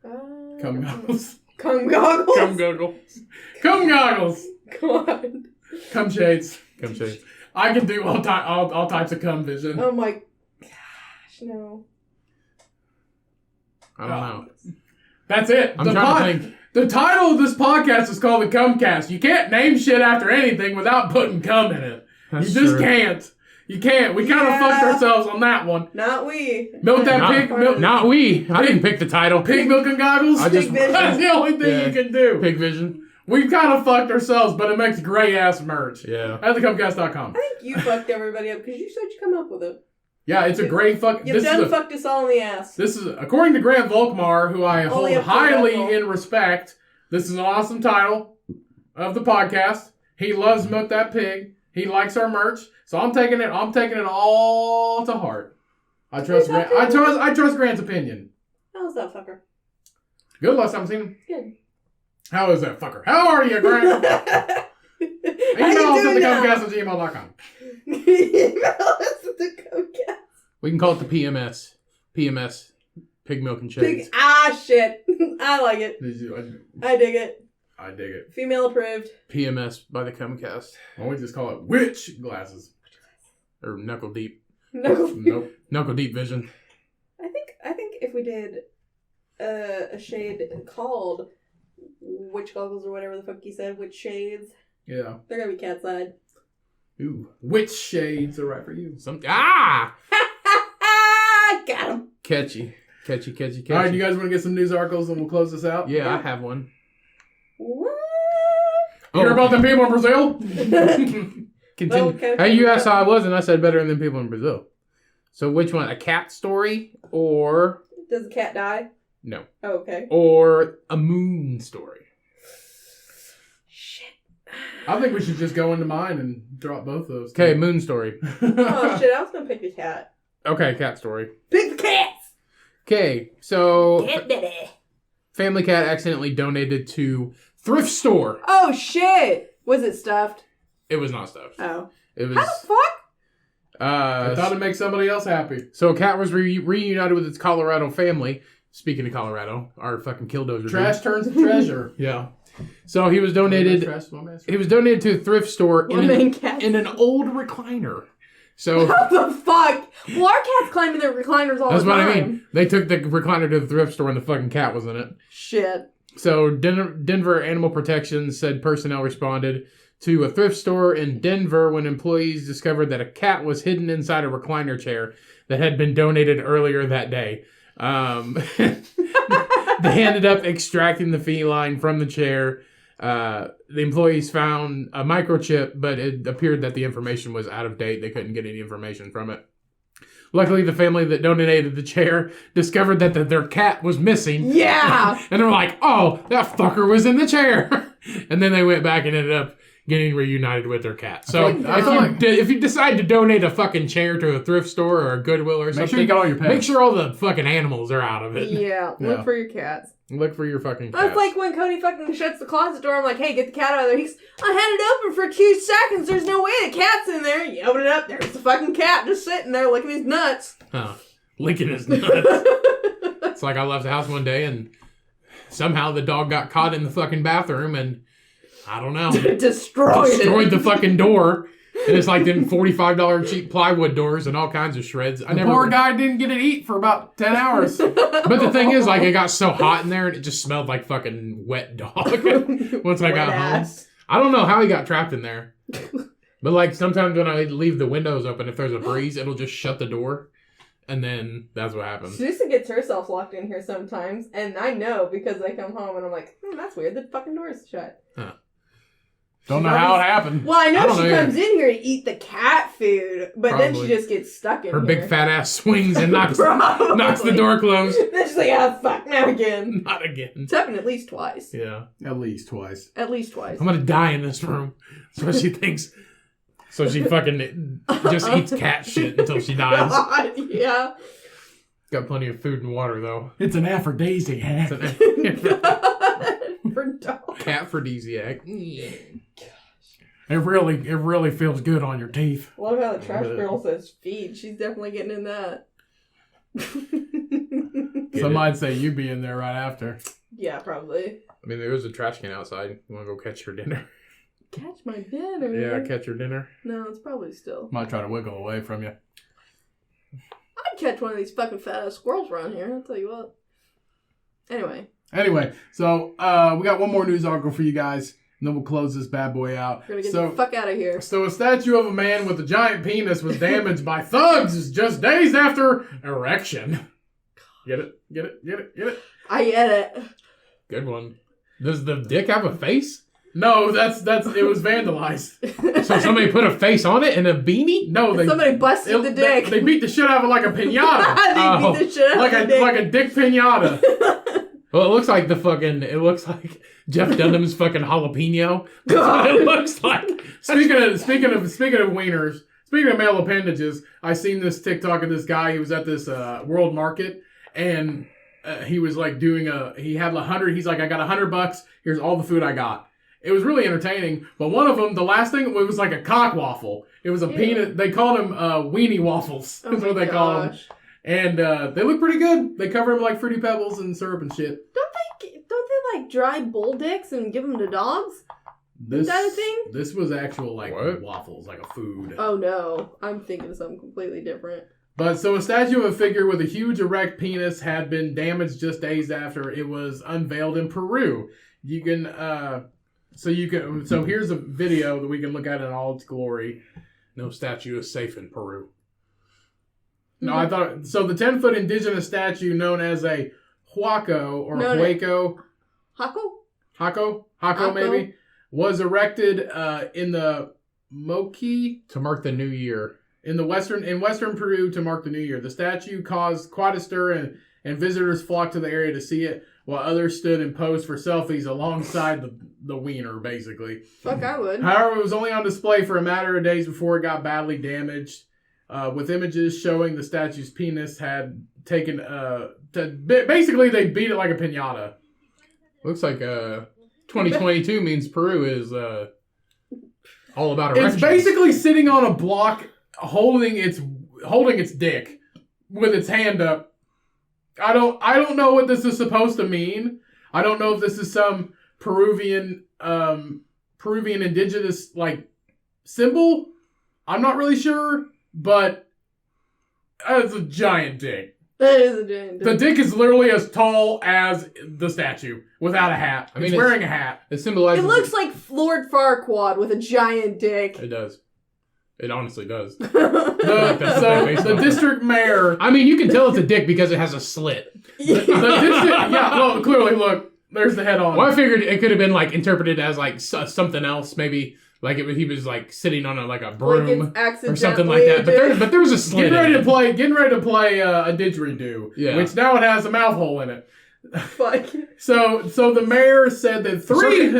Cum goggles. Cum goggles. Cum goggles. Cum goggles. God. Cum shades. Cum shades. I can do all types of cum vision. Oh my gosh, no. I don't know. That's it. I'm trying to think. The title of this podcast is called the Cummcast. You can't name shit after anything without putting cum in it. That's you just true. can't. You can't. We kind of Yeah. fucked ourselves on that one. Not we. Milk that Not- pig. Milk, Not we. I didn't pick the title. pig milking goggles. I just- That's the only thing Yeah. you can do. Pig vision. We kind of fucked ourselves, but it makes great ass merch. Yeah. At thecummcast.com. I think you fucked everybody up because you said you come up with it. Yeah, it's a great fuck. You've This done is fucked us all in the ass. This is, according to Grant Volkmar, who I hold Only up to highly level. in respect, this is an awesome title of the podcast. He loves Milk That Pig. He likes our merch. So I'm taking it all to heart. I trust Grant. I trust Grant's opinion. How's that fucker? Good last time I've seen him. Good. How is that fucker? How are you, Grant? How Email us at thecummcast@gmail.com. Email us at the Cummcast. We can call it the PMS. PMS. Pig milk and shades. Shit. I like it. I dig it. I dig it. Female approved. PMS by the Cummcast. Why don't we just call it witch glasses? Or knuckle deep. No. Nope. Knuckle deep vision. I think if we did a shade called witch goggles or whatever the fuck you said, witch shades, Yeah. they're gonna be cat's eyed. Ooh. Which shades are right for you? Got him. Catchy. Catchy. All right, you guys want to get some news articles and we'll close this out? Yeah, I have one. What? You hear about them people in Brazil? Continue. Okay. Hey, you asked how I was, and I said better than people in Brazil. So which one? A cat story or Does the cat die? no? Oh, okay. Or a moon story? I think we should just go into mine and drop both those. Okay, moon story. Oh shit! I was gonna pick the cat. Okay, cat story. Pick the cats. Okay, so Cat daddy. family cat accidentally donated to thrift store. Oh shit! Was it stuffed? It was not stuffed. Oh. It was. How the fuck? I thought it'd make somebody else happy. So a cat was reunited with its Colorado family. Speaking of Colorado, our fucking killdozer. Trash turns to treasure. Yeah. So he was donated. He was donated to a thrift store in an old recliner. So what the fuck? Well, our cat's climbing their recliners all the time. that's what I mean. They took the recliner to the thrift store and the fucking cat was in it. Shit. So Denver Animal Protection said personnel responded to a thrift store in Denver when employees discovered that a cat was hidden inside a recliner chair that had been donated earlier that day. They ended up extracting the feline from the chair. The employees found a microchip, but it appeared that the information was out of date. They couldn't get any information from it. Luckily, the family that donated the chair discovered that their cat was missing. Yeah! And they're like, oh, that fucker was in the chair. And then they went back and ended up getting reunited with their cat. So if you decide to donate a fucking chair to a thrift store or a Goodwill or something, make sure you get all your pets. Make sure all the fucking animals are out of it. Yeah, look for your cats. Look for your fucking cats. That's like when Cody fucking shuts the closet door. I'm like, hey, get the cat out of there. I had it open for 2 seconds. There's no way the cat's in there. You open it up. There's the fucking cat just sitting there licking his nuts. Huh. Licking his nuts. It's like I left the house one day and somehow the dog got caught in the fucking bathroom and I don't know. Destroyed the fucking door. And it's like them $45 cheap plywood doors and all kinds of shreds. The poor guy didn't get to eat for about 10 hours. But the thing is, like, it got so hot in there and it just smelled like fucking wet dog once I got home. I don't know how he got trapped in there. But, like, sometimes when I leave the windows open, if there's a breeze, it'll just shut the door. And then that's what happens. Susan gets herself locked in here sometimes. And I know because I come home and I'm like, that's weird. The fucking door is shut. Huh. Don't know how it happened. Well, I know she comes in here to eat the cat food, but then she just gets stuck in her here. Big fat ass swings and knocks the door closed. Then she's like, oh, fuck, not again. Not again. It's happened at least twice. Yeah. At least twice. At least twice. I'm going to die in this room. That's what she thinks. So she fucking just eats cat shit until she dies. God, yeah. Got plenty of food and water, though. It's an aphrodisiac. For dog. Cat aphrodisiac. It really feels good on your teeth. Love how the trash girl says feed. She's definitely getting in that. Some might say you be in there right after. Yeah, probably. I mean, there is a trash can outside. You want to go catch your dinner? Catch my dinner. Yeah, catch your dinner. No, it's probably still. Might try to wiggle away from you. I'd catch one of these fucking fat ass squirrels around here. I'll tell you what. Anyway, so we got one more news article for you guys, and then we'll close this bad boy out. We're gonna get the fuck out of here. So a statue of a man with a giant penis was damaged by thugs just days after erection. Get it? I get it. Good one. Does the dick have a face? No, that's it was vandalized. So somebody put a face on it and a beanie? No, somebody busted the dick. They beat the shit out of it like a pinata. They beat the shit out of the dick. Like a dick pinata. Well, it looks like Jeff Dunham's fucking jalapeno. That's what it looks like. Speaking of wieners, speaking of male appendages, I seen this TikTok of this guy. He was at this world market and he was like he had 100. He's like, I got $100. Here's all the food I got. It was really entertaining, but one of them, the last thing, it was like a cock waffle. It was a peanut. They called them weenie waffles. That's what they call them. And they look pretty good. They cover them like Fruity Pebbles and syrup and shit. Don't they like dry bull dicks and give them to dogs? Is that a thing? This was actual like waffles, like a food. Oh no, I'm thinking of something completely different. But so a statue of a figure with a huge erect penis had been damaged just days after it was unveiled in Peru. So here's a video that we can look at in all its glory. No statue is safe in Peru. No, I thought so. The 10-foot indigenous statue known as a huaco or hueco, Hako maybe, was erected in the Moqui to mark the new year in western Peru to mark the new year. The statue caused quite a stir, and visitors flocked to the area to see it, while others stood and posed for selfies alongside the wiener, basically. Fuck, I would. However, it was only on display for a matter of days before it got badly damaged, with images showing the statue's penis had taken... basically, they beat it like a piñata. Looks like 2022 means Peru is all about erections. It's basically sitting on a block, holding its dick with its hand up. I don't know what this is supposed to mean. I don't know if this is some Peruvian indigenous like symbol. I'm not really sure, but it's a giant dick. That is a giant dick. The dick is literally as tall as the statue without a hat. It's wearing a hat. It symbolizes... It looks like Lord Farquaad with a giant dick. It does. It honestly does. The district mayor... I mean, you can tell it's a dick because it has a slit. Well, clearly, look, there's the head on. Well, I figured it could have been like interpreted as like something else, maybe like he was like sitting on a broom or something like that. But there was a slit. Getting ready to play a didgeridoo, which now it has a mouth hole in it. Fuck. So the mayor said that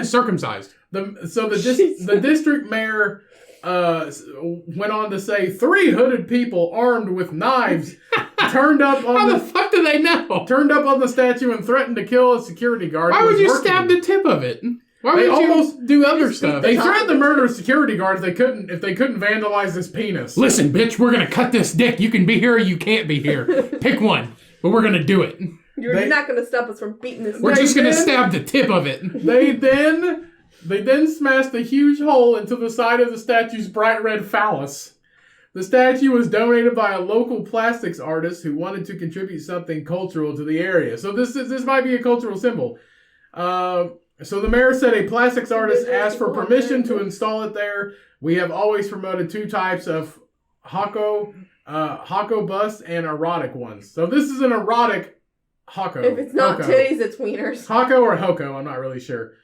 circumcised. The district mayor went on to say 3 hooded people armed with knives turned up on How the fuck do they know? Turned up on the statue and threatened to kill a security guard. Why would you stab the tip of it? Why would you almost do other stuff? They threatened to murder a security guard if they couldn't vandalize his penis. Listen, bitch, we're gonna cut this dick. You can be here or you can't be here. Pick one, but we're gonna do it. You're not gonna stop us from beating this. We're just gonna stab the tip of it. They then smashed a huge hole into the side of the statue's bright red phallus. The statue was donated by a local plastics artist who wanted to contribute something cultural to the area. So this might be a cultural symbol. So the mayor said a plastics artist asked for permission to install it there. We have always promoted 2 types of hako busts and erotic ones. So this is an erotic hako. If it's not titties, it's wieners. Hako or hoko, I'm not really sure.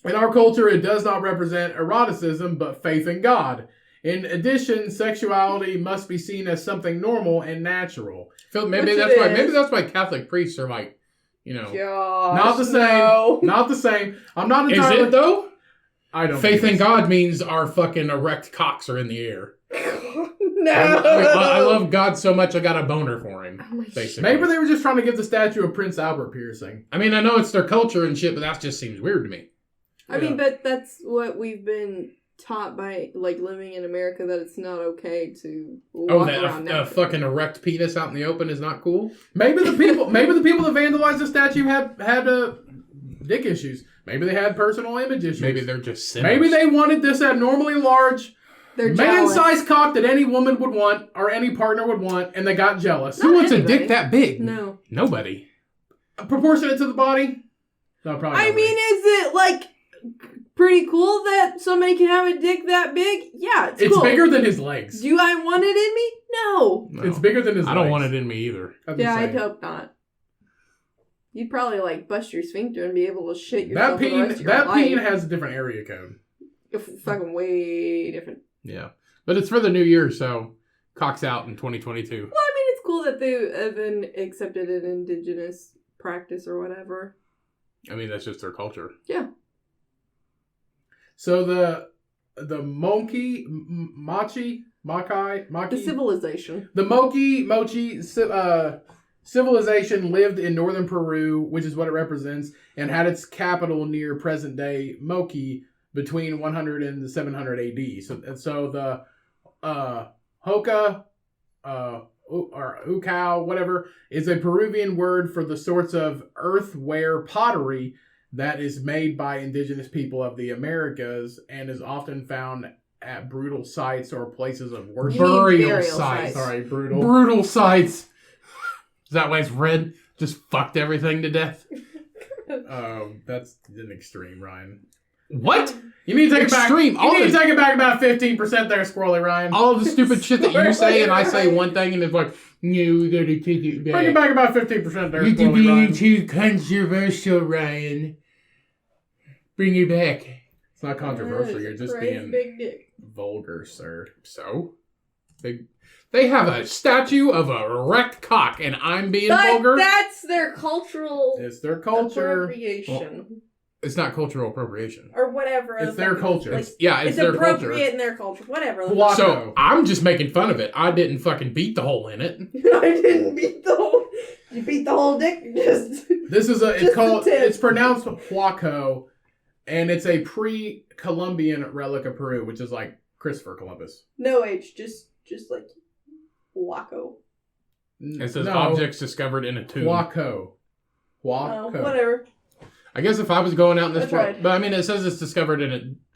In our culture, it does not represent eroticism, but faith in God. In addition, sexuality must be seen as something normal and natural. Maybe that's why Catholic priests are like, not the same. Not the same. I'm not entirely... Is it though? I don't. Faith in God means our fucking erect cocks are in the air. No. I love God so much I got a boner for him. Oh basically. Maybe they were just trying to give the statue a Prince Albert piercing. I mean, I know it's their culture and shit, but that just seems weird to me. I mean, but that's what we've been taught by, like, living in America, that it's not okay to walk around a fucking erect penis out in the open is not cool? Maybe the people that vandalized the statue had dick issues. Maybe they had personal image issues. Maybe they're just sinners. Maybe they wanted this abnormally large, man-sized cock that any woman would want, or any partner would want, and they got jealous. Who wants a dick that big? No. Nobody. Proportionate to the body? No, probably I mean, is it, like... pretty cool that somebody can have a dick that big? Yeah, it's cool. It's bigger than his legs. Do I want it in me? No. It's bigger than his legs. I don't want it in me either. Yeah, I'd hope not. You'd probably, like, bust your sphincter and be able to shit yourself for the rest of your life. That peen has a different area code. Fucking way different. Yeah. But it's for the new year, so cock's out in 2022. Well, I mean, it's cool that they even accepted an indigenous practice or whatever. I mean, that's just their culture. Yeah. So the mochi, the civilization. The mochi civilization lived in northern Peru, which is what it represents, and had its capital near present-day Mochi between 100 and 700 AD. So the hoka or ukao, whatever, is a Peruvian word for the sorts of earthware pottery that is made by indigenous people of the Americas and is often found at brutal sites or places of worship. Burial sites. Sorry, brutal. Brutal sites. Is that why it's red? Just fucked everything to death? That's an extreme, Ryan. What? You need to take Extreme. it back. You need to take it back about 15% there, Squirrely Ryan. All of the stupid shit that you say and I say one thing and it's like, no, you gotta take it back. Bring it back about 15% there, You're Squirrely Ryan. being too controversial, Ryan. Bring it back. It's not controversial. You're just being big dick. vulgar, sir. So? They have a statue of a erect cock and I'm being vulgar? That's their cultural It's their culture. appropriation. It's not cultural appropriation. or whatever. It's their culture. Like, It's their appropriate culture. in their culture. Whatever. Guaco. So I'm just making fun of it. I didn't fucking beat the hole in it. I didn't beat the whole. You beat the whole dick. Just. This is Just it's called, the tip. it's pronounced Huaco, and it's a pre-Columbian relic of Peru, which is like Christopher Columbus. No H. Just like Waco. It says No, objects discovered in a tomb. Huaco. Oh, Huaco. whatever. I guess if I was going out in this I tried. but I mean, it says it's discovered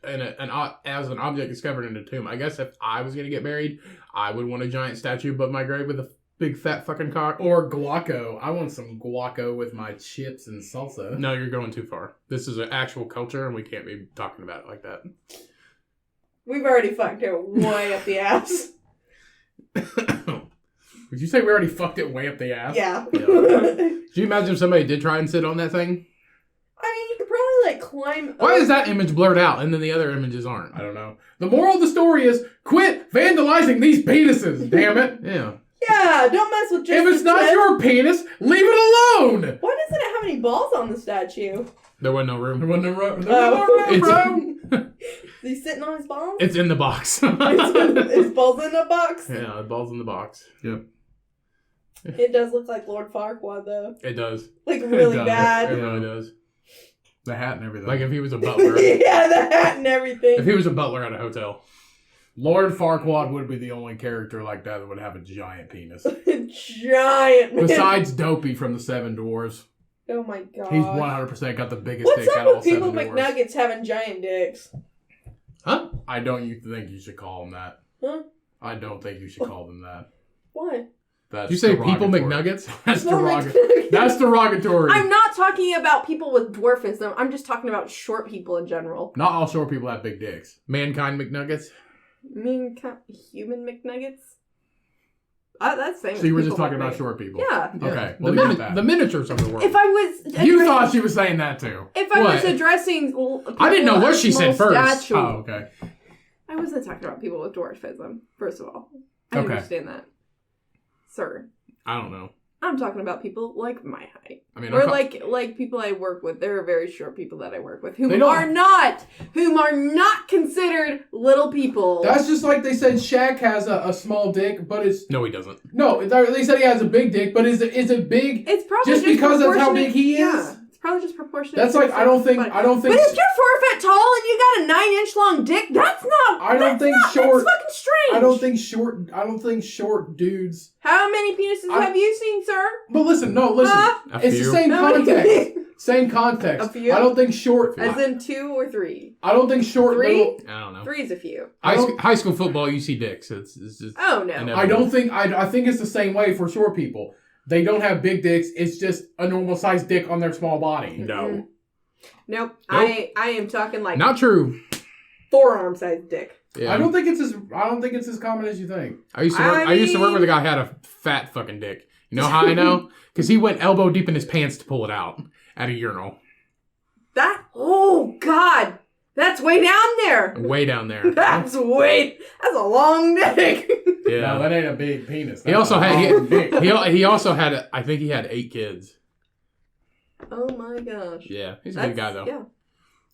as an object discovered in a tomb. I guess if I was gonna get buried, I would want a giant statue above my grave with a big fat fucking cock. Or guaco. I want some guaco with my chips and salsa. No, you're going too far. This is an actual culture, and we can't be talking about it like that. We've already fucked it way up the ass. Would you say we already fucked it way up the ass? Yeah. Yeah. Could you imagine if somebody did try and sit on that thing? I mean, you could probably like climb. Why is that image blurred out and then the other images aren't? I don't know. The moral of the story is quit vandalizing these penises, damn it. Yeah. Yeah, don't mess with just If it's the not tip. your penis, leave it alone. Why doesn't it have any balls on the statue? There wasn't no room. There wasn't a room. Oh. bro. Is he sitting on his balls? It's in the box. His balls in the box? Yeah, the ball's in the box. Yep. It does look like Lord Farquaad, though. It does. Like, really does. It bad. really does. The hat and everything. Like if he was a butler. Yeah, the hat and everything. If he was a butler at a hotel. Lord Farquaad would be the only character like that would have a giant penis. Giant man. Besides Dopey from the Seven Dwarves. Oh my god. He's 100% got the biggest What's dick up out of all with people Seven Dwarves. McNuggets having giant dicks? Huh? I don't think you should call them that. Huh? I don't think you should call them that. Why? That's Did you say people derogatory. McNuggets? That's No, derogatory. McNuggets. That's derogatory. I'm not talking about people with dwarfism. I'm just talking about short people in general. Not all short people have big dicks. Mankind McNuggets? I mean, human McNuggets? That's same. So you were as just people talking like about me. short people. Yeah. Okay. The, We'll leave it at that. the miniatures of the world. If I was... You addressing- thought she was saying that too. If I was What? addressing... I didn't know people what of she said small first. stature- Oh, okay. I wasn't talking about people with dwarfism, first of all. I Okay. understand that. Sir. I don't know. I'm talking about people like my height. I mean, Or I'm like people I work with. There are very short people that I work with whom They don't- are not considered little people. That's just like they said Shaq has a small dick, but it's... No, he doesn't. No, they said he has a big dick, but is it big? It's probably Just because that's how proportionate- big he is? Yeah, it's probably just proportionate. That's to like, the I don't size of think... his body. I don't think... But if you're 4 foot tall and you got a 9-inch long dick, that's not. I don't that's think not, short- That's fucking strange. I don't think short dudes... How many penises have you seen, sir? But listen, no, listen. A It's few. the same How many? context. Same context. A few? I don't think short... As in 2 or 3? I don't think short... Three? little- I don't know. 3's a few. High school football, you see dicks. It's just... Oh no. inevitable. I don't think... I think it's the same way for short people. They don't have big dicks. It's just a normal sized dick on their small body. No. Nope. Nope. I am talking like Not true. forearm sized dick. Yeah. I don't think it's as common as you think. I used to work with a guy who had a fat fucking dick. You know how I know? Because he went elbow deep in his pants to pull it out at a urinal. Oh God, that's way down there. Way down there. That's a long dick. Yeah. No, that ain't a big penis. He That's also a had long dick. he also had I think he had 8 kids. Oh my gosh. Yeah, he's a good guy though. Yeah.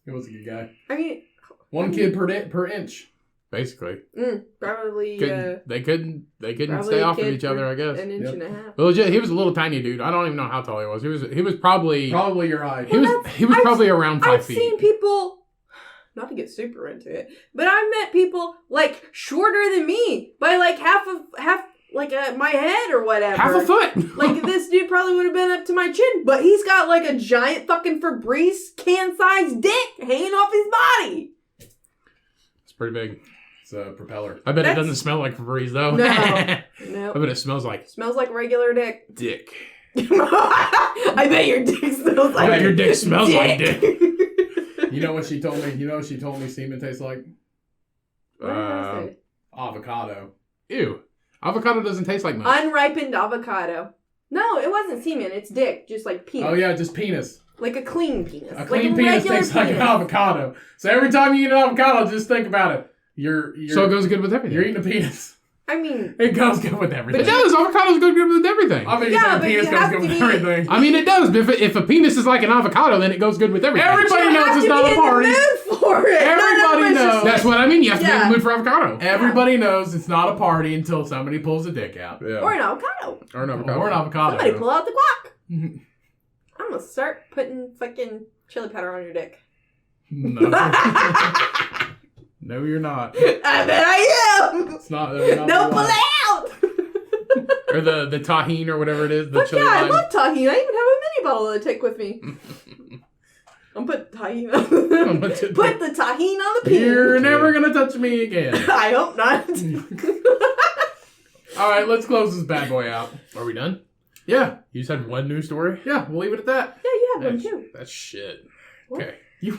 He was a good guy. I mean, One kid per inch. Basically, probably they couldn't probably stay a off of kid each other. for I guess. an inch Yep. and a half. But legit, he was a little tiny dude. I don't even know how tall he was. He was probably Probably your height. he was I've- probably around 5 I've feet. seen people, not to get super into it, but I've met people like shorter than me by like half like my head or whatever. Half a foot. Like this dude probably would have been up to my chin, but he's got like a giant fucking Febreze can-sized dick hanging off his body. It's pretty big. It's a propeller. I bet That's- it doesn't smell like Febreze though. No. I No, bet it smells like smells like regular dick. dick. I bet your dick smells like. I bet your dick smells like dick. You know what she told me? You know what she told me semen tastes like? What did I say? Avocado. Ew. Avocado doesn't taste like much. Unripened avocado. No, it wasn't semen. It's dick, just like penis. Oh yeah, just penis. Like a clean penis. A clean penis regular tastes like an avocado. So every time you eat an avocado, just think about it. You're So it goes good with everything. you're eating a penis. I mean, It goes good with everything. It does. Avocados go good with everything. I mean, Yeah, a but penis you goes have good to with be- everything. I mean, it does. But if a penis is like an avocado, then it goes good with everything. Everybody you knows have it's to not be a in party. the mood for it. Everybody Not everyone's knows. just That's what I mean. You have to be in Yeah. the mood for avocado. Everybody knows it's not a party until somebody pulls a dick out. Yeah. Or an avocado. Or an avocado. Or an avocado. Somebody pull out the guac. I'm gonna start putting fucking chili powder on your dick. No. No, you're not. I bet I am. It's not. They're not No, pull allowed. it out. Or the tahine or whatever it is. The Fuck chili yeah, I lime. love tahine. I even have a mini bottle to take with me. I'm putting tahine on Put the tahine on the pin. You're never gonna touch me again. I hope not. All right, let's close this bad boy out. Are we done? Yeah, You just had one news story? yeah, we'll leave it at that. Yeah, you have one That's, too. that's shit. What? Okay. You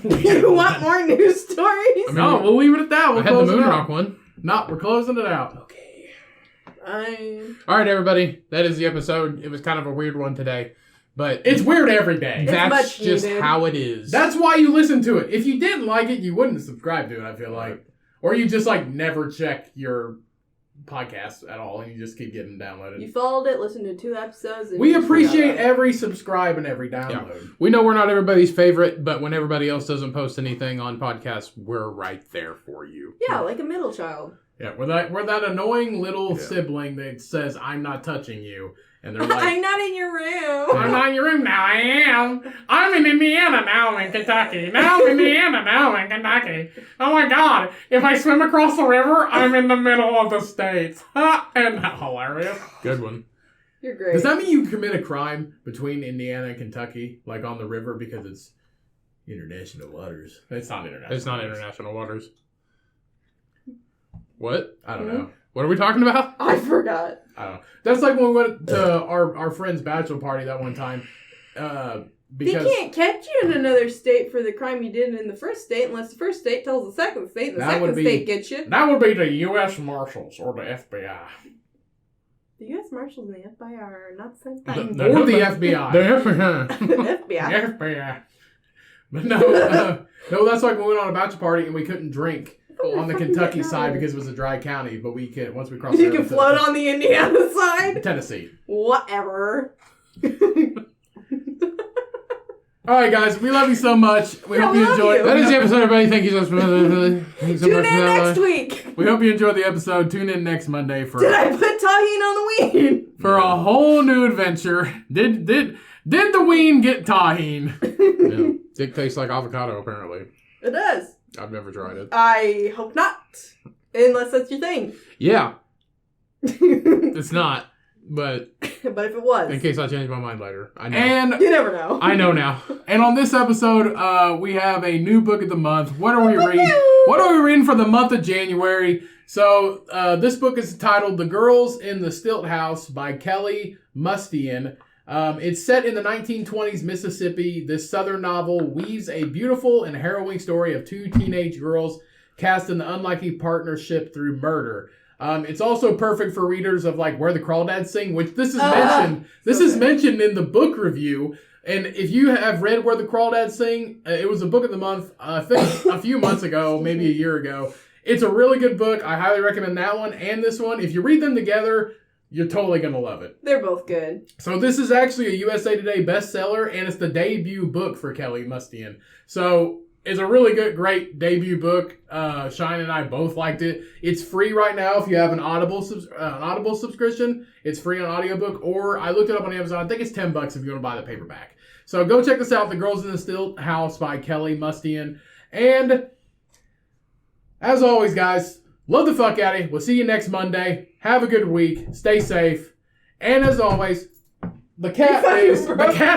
Want more news stories? No, we'll leave it at that. We'll I had the close it moon out. rock one. No, we're closing it out. Okay. All right, everybody. That is the episode. It was kind of a weird one today, but It's weird every day. It's that's much just needed. how it is. That's why you listen to it. If you didn't like it, you wouldn't subscribe to it, I feel like. Or you just like never check your podcast at all and you just keep getting downloaded. You followed it, listened to 2 episodes. And We you appreciate forgot. every subscribe and every download. We know we're not everybody's favorite, but when everybody else doesn't post anything on podcasts, we're right there for you. Yeah, like a middle child. Yeah, we're that annoying little Yeah. sibling that says, I'm not touching you. And they're like, I'm not in your room. I'm not in your room now, I am. I'm in Indiana now, I'm in Kentucky. Now I'm in Indiana, now I'm in Kentucky. Oh my god, if I swim across the river, I'm in the middle of the states. Isn't that hilarious? Good one. You're great. Does that mean you commit a crime between Indiana and Kentucky, like on the river, because it's international waters? It's not international. It's not waters. international waters. What? I don't know. What are we talking about? I forgot. I don't know. That's like when we went to our friend's bachelor party that one time. They Because can't catch you in another state for the crime you did in the first state unless the first state tells the second state and the That would second be- state gets you. that would be the U.S. Marshals or the FBI. The U.S. Marshals and the FBI are not the same thing. Or the FBI. FBI. FBI. But no, that's like when we went on a bachelor party and we couldn't drink on the Kentucky side because it was a dry county, but we could once we crossed You the can float on the Indiana side. Tennessee. Whatever. All right, guys, we love you so much. We Yeah, hope we you love enjoyed. you. That is the episode, everybody. Thank you so much. Thanks so Tune much in for that. next week. We hope you enjoyed the episode. Tune in next Monday for Did I put tahine on the ween? for a whole new adventure. Did the ween get tahine? Yeah. Dick tastes like avocado, apparently. It does. I've never tried it. I hope not. Unless that's your thing. Yeah, But it's not. But if it was. in case I change my mind later, I know. And You never know. I know now. And on this episode, we have a new book of the month. What are we reading? What are we reading for the month of January? So this book is titled "The Girls in the Stilt House" by Kelly Mustian. It's set in the 1920s Mississippi. This southern novel weaves a beautiful and harrowing story of 2 teenage girls cast in the unlikely partnership through murder. It's also perfect for readers of like Where the Crawdads Sing, which this is mentioned. This is mentioned in the book review. And if you have read Where the Crawdads Sing, it was a book of the month. I think a few months ago, maybe a year ago. It's a really good book. I highly recommend that one and this one. If you read them together, you're totally gonna love it. They're both good. So this is actually a USA Today bestseller, and it's the debut book for Kelly Mustian. So it's a really good, great debut book. Shyanne and I both liked it. It's free right now if you have an Audible subscription. It's free on audiobook, or I looked it up on Amazon. I think it's $10 if you want to buy the paperback. So go check this out, The Girls in the Stilt House by Kelly Mustian. And as always, guys, love the fuck out of you. We'll see you next Monday. Have a good week. Stay safe. And as always, the cat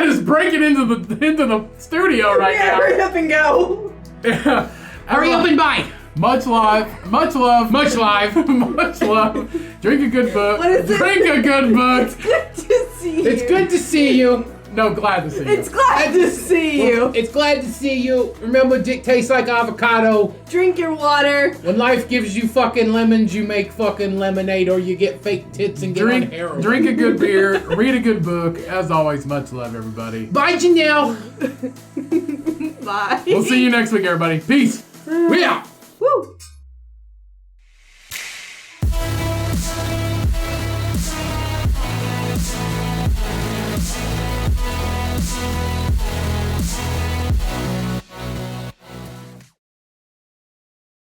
is breaking into the studio right Yeah, now. hurry up and go. Hurry up and buy. Much love. Much love. Much live. Much love. Drink a good book. What is it? Drink a good book. Good to see you. It's good to see you. No, glad to see you. It's glad to see you. It's glad to see you. Remember, dick tastes like avocado. Drink your water. When life gives you fucking lemons, you make fucking lemonade, or you get fake tits and get on heroin. Drink a good beer. Read a good book. As always, much love, everybody. Bye, Janelle. Bye. We'll see you next week, everybody. Peace. We out.